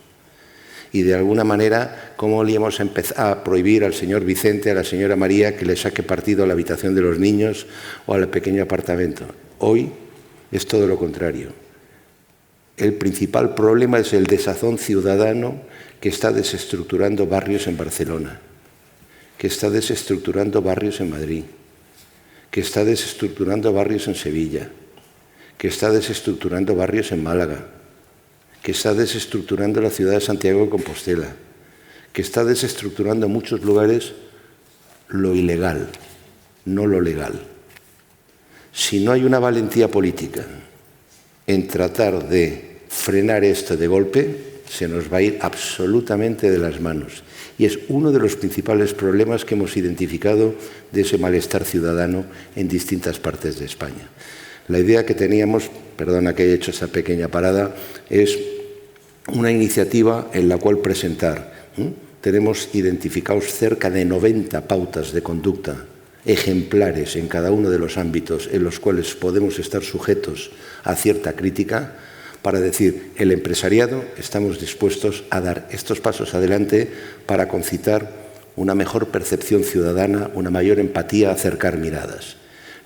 B: Y de alguna manera, ¿cómo le íbamos a empezar a prohibir al señor Vicente, a la señora María, que le saque partido a la habitación de los niños o al pequeño apartamento? Hoy es todo lo contrario. El principal problema es el desazón ciudadano que está desestructurando barrios en Barcelona, que está desestructurando barrios en Madrid, que está desestructurando barrios en Sevilla, que está desestructurando barrios en Málaga, que está desestructurando la ciudad de Santiago de Compostela, que está desestructurando en muchos lugares lo ilegal, no lo legal. Si no hay una valentía política en tratar de frenar esto de golpe, se nos va a ir absolutamente de las manos. Y es uno de los principales problemas que hemos identificado de ese malestar ciudadano en distintas partes de España. La idea que teníamos, perdona que haya hecho esa pequeña parada, es una iniciativa en la cual presentar. Tenemos identificados cerca de 90 pautas de conducta ejemplares en cada uno de los ámbitos en los cuales podemos estar sujetos a cierta crítica, para decir: el empresariado estamos dispuestos a dar estos pasos adelante para concitar una mejor percepción ciudadana, una mayor empatía, acercar miradas.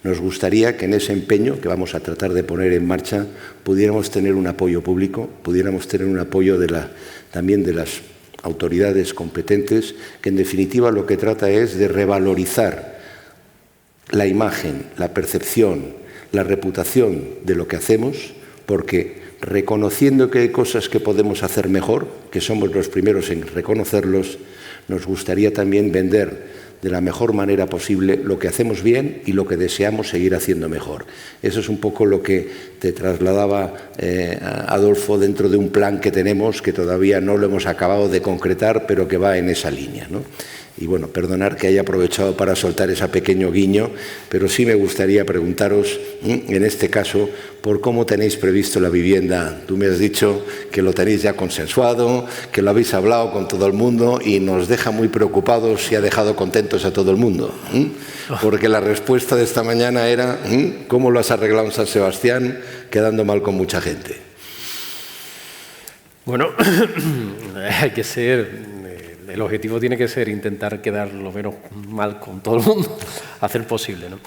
B: Nos gustaría que en ese empeño que vamos a tratar de poner en marcha pudiéramos tener un apoyo público, pudiéramos tener un apoyo también de las autoridades competentes, que en definitiva lo que trata es de revalorizar la imagen, la percepción, la reputación de lo que hacemos, porque reconociendo que hay cosas que podemos hacer mejor, que somos los primeros en reconocerlos, nos gustaría también vender de la mejor manera posible lo que hacemos bien y lo que deseamos seguir haciendo mejor. Eso es un poco lo que te trasladaba Adolfo dentro de un plan que tenemos, que todavía no lo hemos acabado de concretar, pero que va en esa línea, ¿no? Y bueno, perdonar que haya aprovechado para soltar ese pequeño guiño, pero sí me gustaría preguntaros, en este caso, por cómo tenéis previsto la vivienda. Tú me has dicho que lo tenéis ya consensuado, que lo habéis hablado con todo el mundo y nos deja muy preocupados y ha dejado contentos a todo el mundo. Porque la respuesta de esta mañana era cómo lo has arreglado en San Sebastián, quedando mal con mucha gente.
D: Bueno, hay que ser... El objetivo tiene que ser intentar quedar lo menos mal con todo el mundo, hacer posible, ¿no?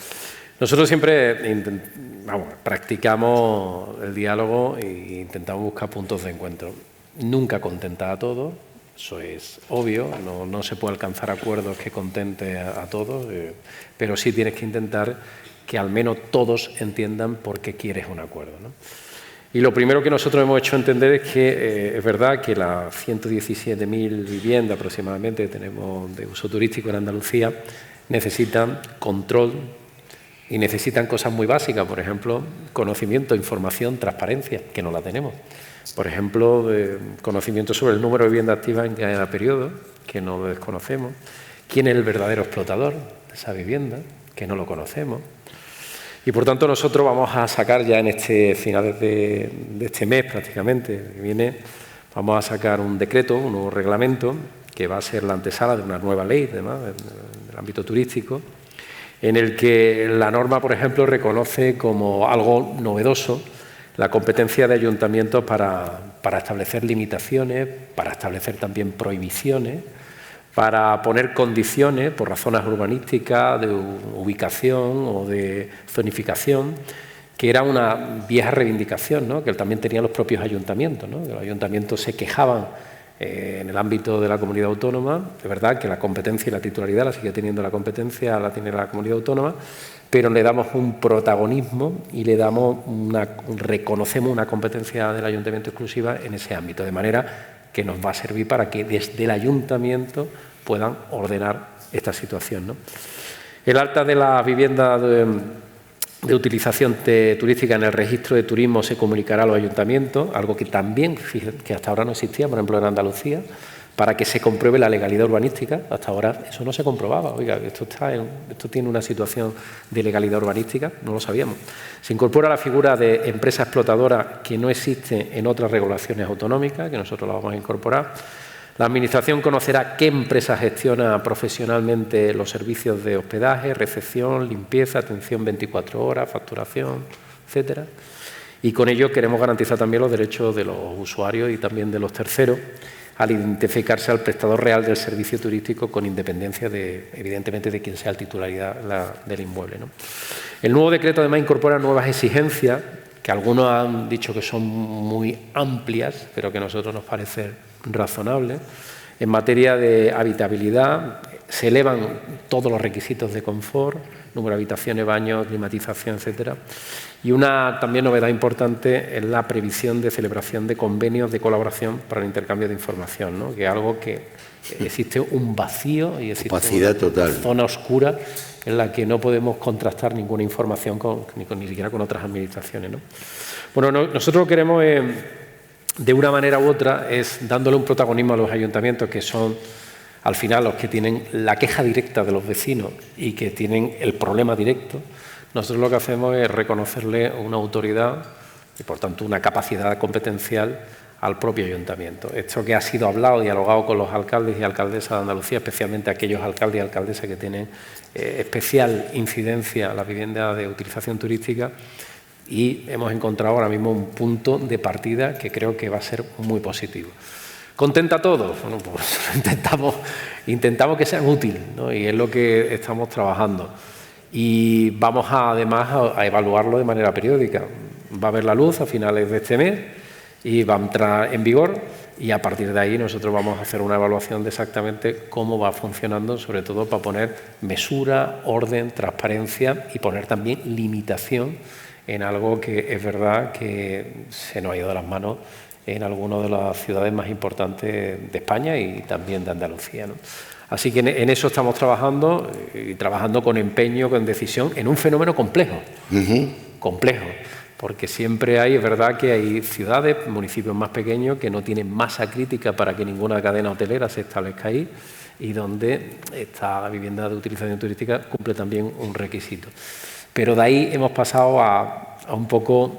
D: Nosotros siempre practicamos el diálogo e intentamos buscar puntos de encuentro. Nunca contentar a todos, eso es obvio, no se puede alcanzar acuerdos que contente a todos, pero sí tienes que intentar que al menos todos entiendan por qué quieres un acuerdo, ¿no? Y lo primero que nosotros hemos hecho entender es que es verdad que las 117.000 viviendas aproximadamente que tenemos de uso turístico en Andalucía necesitan control y necesitan cosas muy básicas, por ejemplo, conocimiento, información, transparencia, que no la tenemos. Por ejemplo, conocimiento sobre el número de viviendas activas en cada periodo, que no lo desconocemos. ¿Quién es el verdadero explotador de esa vivienda? Que no lo conocemos. Y por tanto nosotros vamos a sacar ya en finales de este mes prácticamente, que viene, vamos a sacar un decreto, un nuevo reglamento, que va a ser la antesala de una nueva ley además, del ámbito turístico, en el que la norma, por ejemplo, reconoce como algo novedoso la competencia de ayuntamientos para establecer limitaciones, para establecer también prohibiciones, para poner condiciones por razones urbanísticas, de ubicación o de zonificación, que era una vieja reivindicación, ¿no?, que también tenían los propios ayuntamientos, ¿no? Que los ayuntamientos se quejaban en el ámbito de la comunidad autónoma. Es verdad que la competencia y la titularidad la sigue teniendo la competencia, la tiene la comunidad autónoma, pero le damos un protagonismo y le damos reconocemos una competencia del ayuntamiento exclusiva en ese ámbito, de manera que nos va a servir para que desde el ayuntamiento puedan ordenar esta situación, ¿no? El alta de la vivienda de utilización turística en el registro de turismo se comunicará a los ayuntamientos, algo que también, que hasta ahora no existía, por ejemplo en Andalucía, para que se compruebe la legalidad urbanística. Hasta ahora eso no se comprobaba. Oiga, esto tiene una situación de legalidad urbanística, no lo sabíamos. Se incorpora la figura de empresa explotadora que no existe en otras regulaciones autonómicas, que nosotros la vamos a incorporar. La Administración conocerá qué empresa gestiona profesionalmente los servicios de hospedaje, recepción, limpieza, atención 24 horas, facturación, etcétera. Y con ello queremos garantizar también los derechos de los usuarios y también de los terceros, al identificarse al prestador real del servicio turístico con independencia, evidentemente, de quién sea la titularidad del inmueble, ¿no? El nuevo decreto además incorpora nuevas exigencias que algunos han dicho que son muy amplias, pero que a nosotros nos parecen razonables. En materia de habitabilidad se elevan todos los requisitos de confort, número de habitaciones, baños, climatización, etcétera. Y una también novedad importante es la previsión de celebración de convenios de colaboración para el intercambio de información, ¿no?, que es algo que existe un vacío y existe
B: opacidad total,
D: zona oscura en la que no podemos contrastar ninguna información ni siquiera con otras administraciones, ¿no? Bueno, nosotros lo queremos de una manera u otra es dándole un protagonismo a los ayuntamientos, que son al final los que tienen la queja directa de los vecinos y que tienen el problema directo. Nosotros lo que hacemos es reconocerle una autoridad y, por tanto, una capacidad competencial al propio ayuntamiento. Esto que ha sido hablado y dialogado con los alcaldes y alcaldesas de Andalucía, especialmente aquellos alcaldes y alcaldesas que tienen especial incidencia en la vivienda de utilización turística, y hemos encontrado ahora mismo un punto de partida que creo que va a ser muy positivo. ¿Contenta a todos? Bueno, pues intentamos que sean útiles, ¿no?, y es lo que estamos trabajando. Y vamos además a evaluarlo de manera periódica. Va a ver la luz a finales de este mes y va a entrar en vigor, y a partir de ahí nosotros vamos a hacer una evaluación de exactamente cómo va funcionando, sobre todo para poner mesura, orden, transparencia y poner también limitación en algo que es verdad que se nos ha ido de las manos en algunas de las ciudades más importantes de España y también de Andalucía, ¿no? Así que en eso estamos trabajando, y trabajando con empeño, con decisión, en un fenómeno complejo, complejo, porque siempre es verdad que hay ciudades, municipios más pequeños que no tienen masa crítica para que ninguna cadena hotelera se establezca ahí y donde esta vivienda de utilización turística cumple también un requisito. Pero de ahí hemos pasado a un poco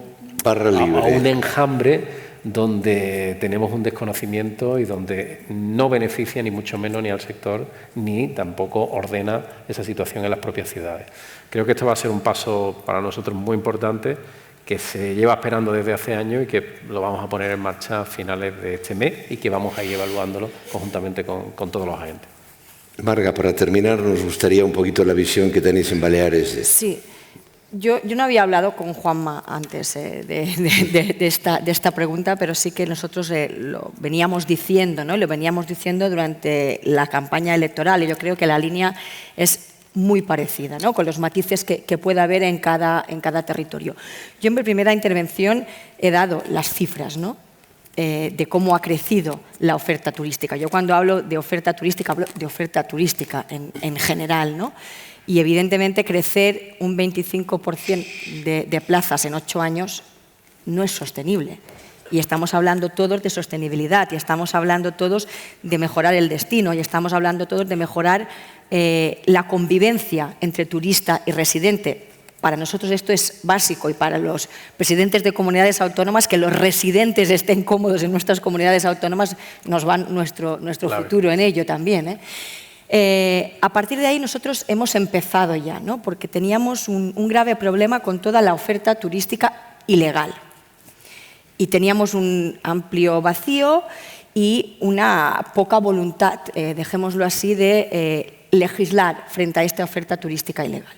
D: a un enjambre donde tenemos un desconocimiento y donde no beneficia ni mucho menos ni al sector ni tampoco ordena esa situación en las propias ciudades. Creo que esto va a ser un paso para nosotros muy importante que se lleva esperando desde hace años y que lo vamos a poner en marcha a finales de este mes y que vamos a ir evaluándolo conjuntamente con todos los agentes.
B: Marga, para terminar, nos gustaría un poquito la visión que tenéis en Baleares.
C: Sí. Yo no había hablado con Juanma antes de esta pregunta, pero sí que nosotros lo veníamos diciendo, ¿no? Lo veníamos diciendo durante la campaña electoral y yo creo que la línea es muy parecida, ¿no? Con los matices que pueda haber en cada territorio. Yo en mi primera intervención he dado las cifras, ¿no? De cómo ha crecido la oferta turística. Yo cuando hablo de oferta turística, hablo de oferta turística en general, ¿no? Y evidentemente crecer un 25% de plazas en 8 años no es sostenible. Y estamos hablando todos de sostenibilidad, y estamos hablando todos de mejorar el destino, y estamos hablando todos de mejorar la convivencia entre turista y residente. Para nosotros esto es básico y para los presidentes de comunidades autónomas que los residentes estén cómodos en nuestras comunidades autónomas nos va nuestro futuro en ello también, a partir de ahí nosotros hemos empezado ya, ¿no? Porque teníamos un grave problema con toda la oferta turística ilegal y teníamos un amplio vacío y una poca voluntad, dejémoslo así, de legislar frente a esta oferta turística ilegal.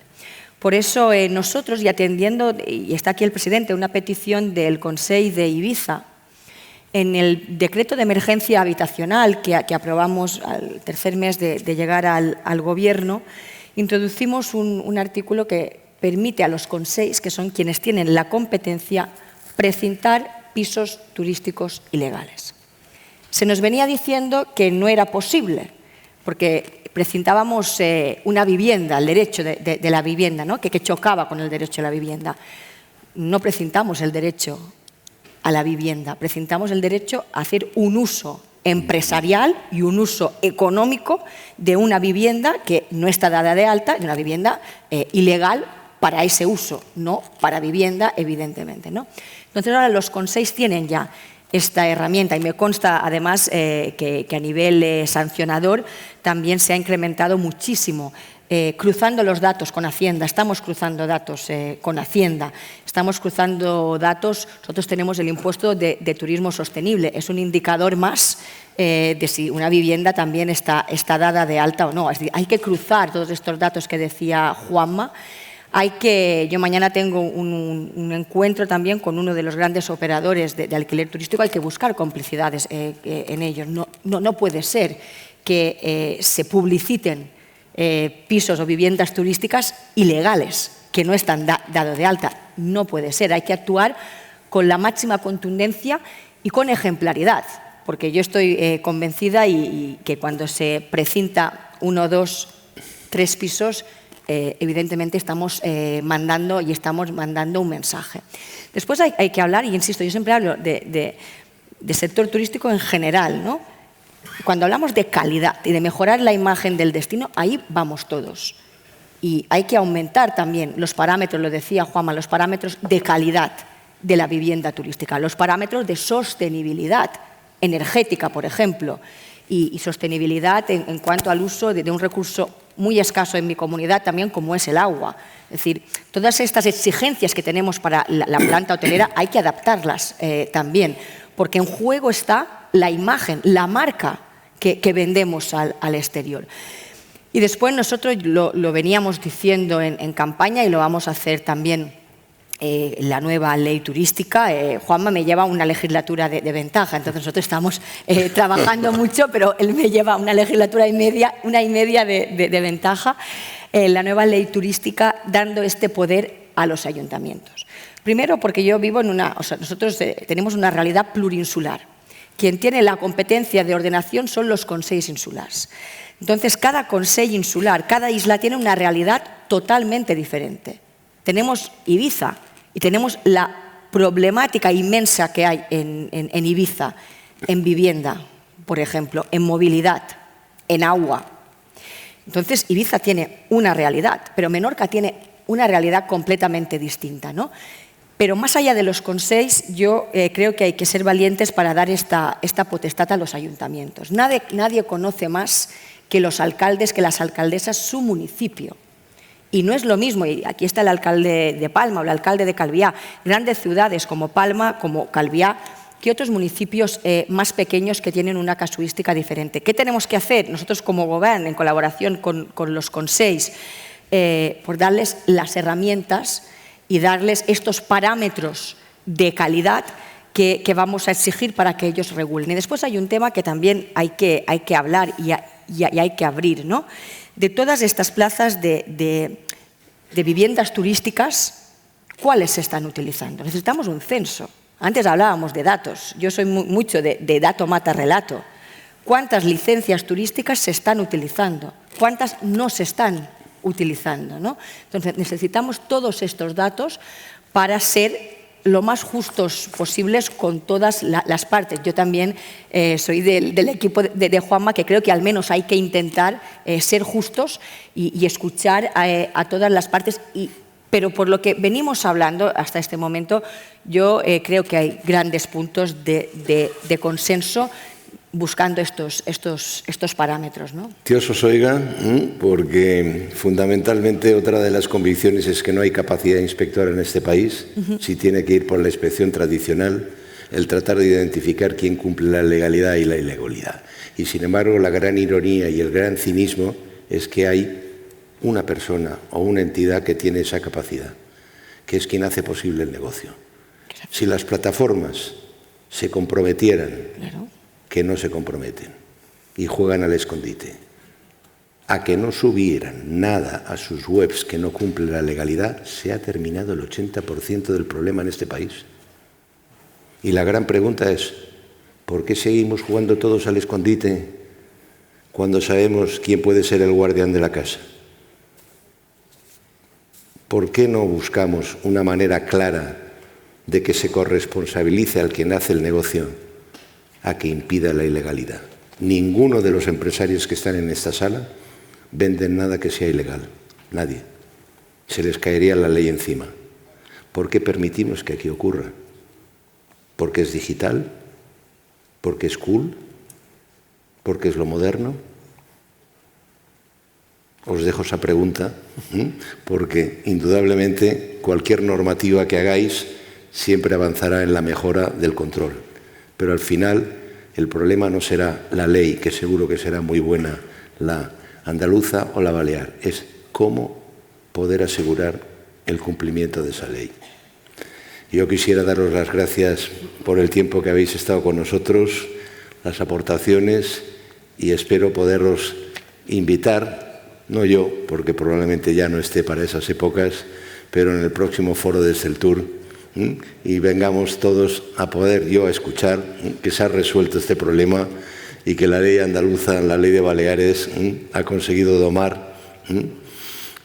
C: Por eso nosotros, y atendiendo, y está aquí el presidente, una petición del Consell de Ibiza, en el decreto de emergencia habitacional que aprobamos al tercer mes de llegar al Gobierno, introducimos un artículo que permite a los consells, que son quienes tienen la competencia, precintar pisos turísticos ilegales. Se nos venía diciendo que no era posible, porque precintábamos una vivienda, el derecho de la vivienda, ¿no? que chocaba con el derecho a la vivienda. No precintamos el derecho a la vivienda, precintamos el derecho a hacer un uso empresarial y un uso económico de una vivienda que no está dada de alta, de una vivienda ilegal para ese uso, no para vivienda, evidentemente, ¿no? Entonces ahora los consells tienen ya esta herramienta y me consta además que a nivel sancionador también se ha incrementado muchísimo. Cruzando los datos con Hacienda, estamos cruzando datos con Hacienda, estamos cruzando datos, nosotros tenemos el impuesto de turismo sostenible, es un indicador más de si una vivienda también está dada de alta o no. Es decir, hay que cruzar todos estos datos que decía Juanma. Yo mañana tengo un encuentro también con uno de los grandes operadores de alquiler turístico, hay que buscar complicidades en ellos. No puede ser que se publiciten pisos o viviendas turísticas ilegales que no están dados de alta. No puede ser, hay que actuar con la máxima contundencia y con ejemplaridad, porque yo estoy convencida y que cuando se precinta 1, 2, 3 pisos, evidentemente estamos mandando un mensaje. Después hay que hablar, y insisto, yo siempre hablo de sector turístico en general, ¿no? Cuando hablamos de calidad y de mejorar la imagen del destino, ahí vamos todos. Y hay que aumentar también los parámetros, lo decía Juanma, los parámetros de calidad de la vivienda turística, los parámetros de sostenibilidad energética, por ejemplo, y sostenibilidad en cuanto al uso de un recurso muy escaso en mi comunidad también, como es el agua. Es decir, todas estas exigencias que tenemos para la planta hotelera hay que adaptarlas también, porque en juego está la imagen, la marca que vendemos al exterior. Y después nosotros lo veníamos diciendo en campaña y lo vamos a hacer también la nueva ley turística. Juanma me lleva una legislatura de ventaja, entonces nosotros estamos trabajando mucho, pero él me lleva una legislatura una y media de ventaja. La nueva ley turística dando este poder a los ayuntamientos. Primero, porque yo vivo nosotros tenemos una realidad plurinsular. Quien tiene la competencia de ordenación son los consells insulars. Entonces, cada consell insular, cada isla tiene una realidad totalmente diferente. Tenemos Ibiza y tenemos la problemática inmensa que hay en Ibiza, en vivienda, por ejemplo, en movilidad, en agua. Entonces, Ibiza tiene una realidad, pero Menorca tiene una realidad completamente distinta, ¿no? Pero más allá de los consells, yo creo que hay que ser valientes para dar esta potestad a los ayuntamientos. Nadie conoce más que los alcaldes, que las alcaldesas, su municipio. Y no es lo mismo, y aquí está el alcalde de Palma o el alcalde de Calviá, grandes ciudades como Palma, como Calviá, que otros municipios más pequeños que tienen una casuística diferente. ¿Qué tenemos que hacer nosotros como gobierno, en colaboración con los consells, por darles las herramientas y darles estos parámetros de calidad que vamos a exigir para que ellos regulen? Y después hay un tema que también hay que hablar y hay que abrir, ¿no? De todas estas plazas de viviendas turísticas, ¿cuáles se están utilizando? Necesitamos un censo. Antes hablábamos de datos. Yo soy mucho de dato mata relato. ¿Cuántas licencias turísticas se están utilizando? ¿Cuántas no se están utilizando, ¿no? Entonces, necesitamos todos estos datos para ser lo más justos posibles con todas las partes. Yo también soy del equipo de Juanma, que creo que al menos hay que intentar ser justos y escuchar a todas las partes. Pero por lo que venimos hablando hasta este momento, yo creo que hay grandes puntos de consenso buscando estos parámetros, ¿no?
B: Dios os oiga, porque fundamentalmente otra de las convicciones es que no hay capacidad inspectora en este país. Si tiene que ir por la inspección tradicional, el tratar de identificar quién cumple la legalidad y la ilegalidad. Y sin embargo, la gran ironía y el gran cinismo es que hay una persona o una entidad que tiene esa capacidad, que es quien hace posible el negocio. Si las plataformas se comprometieran, claro, que no se comprometen y juegan al escondite, a que no subieran nada a sus webs que no cumplen la legalidad, se ha terminado el 80% del problema en este país. Y la gran pregunta es, ¿por qué seguimos jugando todos al escondite cuando sabemos quién puede ser el guardián de la casa? ¿Por qué no buscamos una manera clara de que se corresponsabilice al quien hace el negocio a que impida la ilegalidad? Ninguno de los empresarios que están en esta sala venden nada que sea ilegal. Nadie. Se les caería la ley encima. ¿Por qué permitimos que aquí ocurra? ¿Porque es digital? ¿Porque es cool? ¿Porque es lo moderno? Os dejo esa pregunta, porque indudablemente cualquier normativa que hagáis siempre avanzará en la mejora del control. Pero al final el problema no será la ley, que seguro que será muy buena, la andaluza o la balear, es cómo poder asegurar el cumplimiento de esa ley. Yo quisiera daros las gracias por el tiempo que habéis estado con nosotros, las aportaciones, y espero poderos invitar, no yo, porque probablemente ya no esté para esas épocas, pero en el próximo foro de Esteltur, y vengamos todos a poder a escuchar que se ha resuelto este problema y que la ley andaluza, la ley de Baleares, ha conseguido domar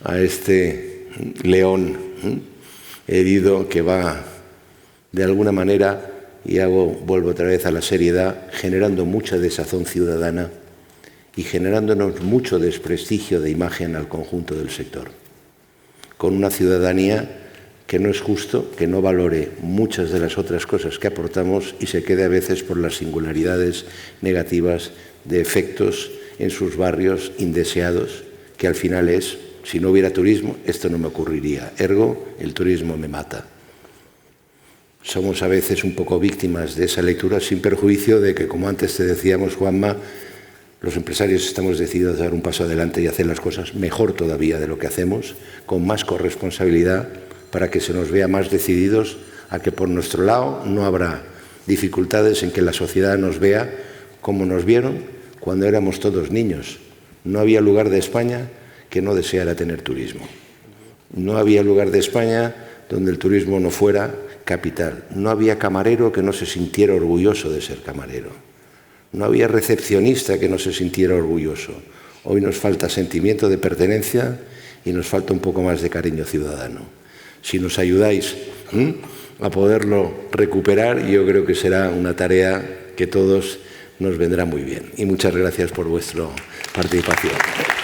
B: a este león herido que va de alguna manera, y vuelvo otra vez a la seriedad, generando mucha desazón ciudadana y generándonos mucho desprestigio de imagen al conjunto del sector, con una ciudadanía que no es justo que no valore muchas de las otras cosas que aportamos y se quede a veces por las singularidades negativas de efectos en sus barrios indeseados, que al final es, si no hubiera turismo, esto no me ocurriría, ergo, el turismo me mata. Somos a veces un poco víctimas de esa lectura, sin perjuicio de que, como antes te decíamos, Juanma, los empresarios estamos decididos a dar un paso adelante y hacer las cosas mejor todavía de lo que hacemos, con más corresponsabilidad, para que se nos vea más decididos a que por nuestro lado no habrá dificultades en que la sociedad nos vea como nos vieron cuando éramos todos niños. No había lugar de España que no deseara tener turismo. No había lugar de España donde el turismo no fuera capital. No había camarero que no se sintiera orgulloso de ser camarero. No había recepcionista que no se sintiera orgulloso. Hoy nos falta sentimiento de pertenencia y nos falta un poco más de cariño ciudadano. Si nos ayudáis a poderlo recuperar, yo creo que será una tarea que todos nos vendrá muy bien. Y muchas gracias por vuestra participación.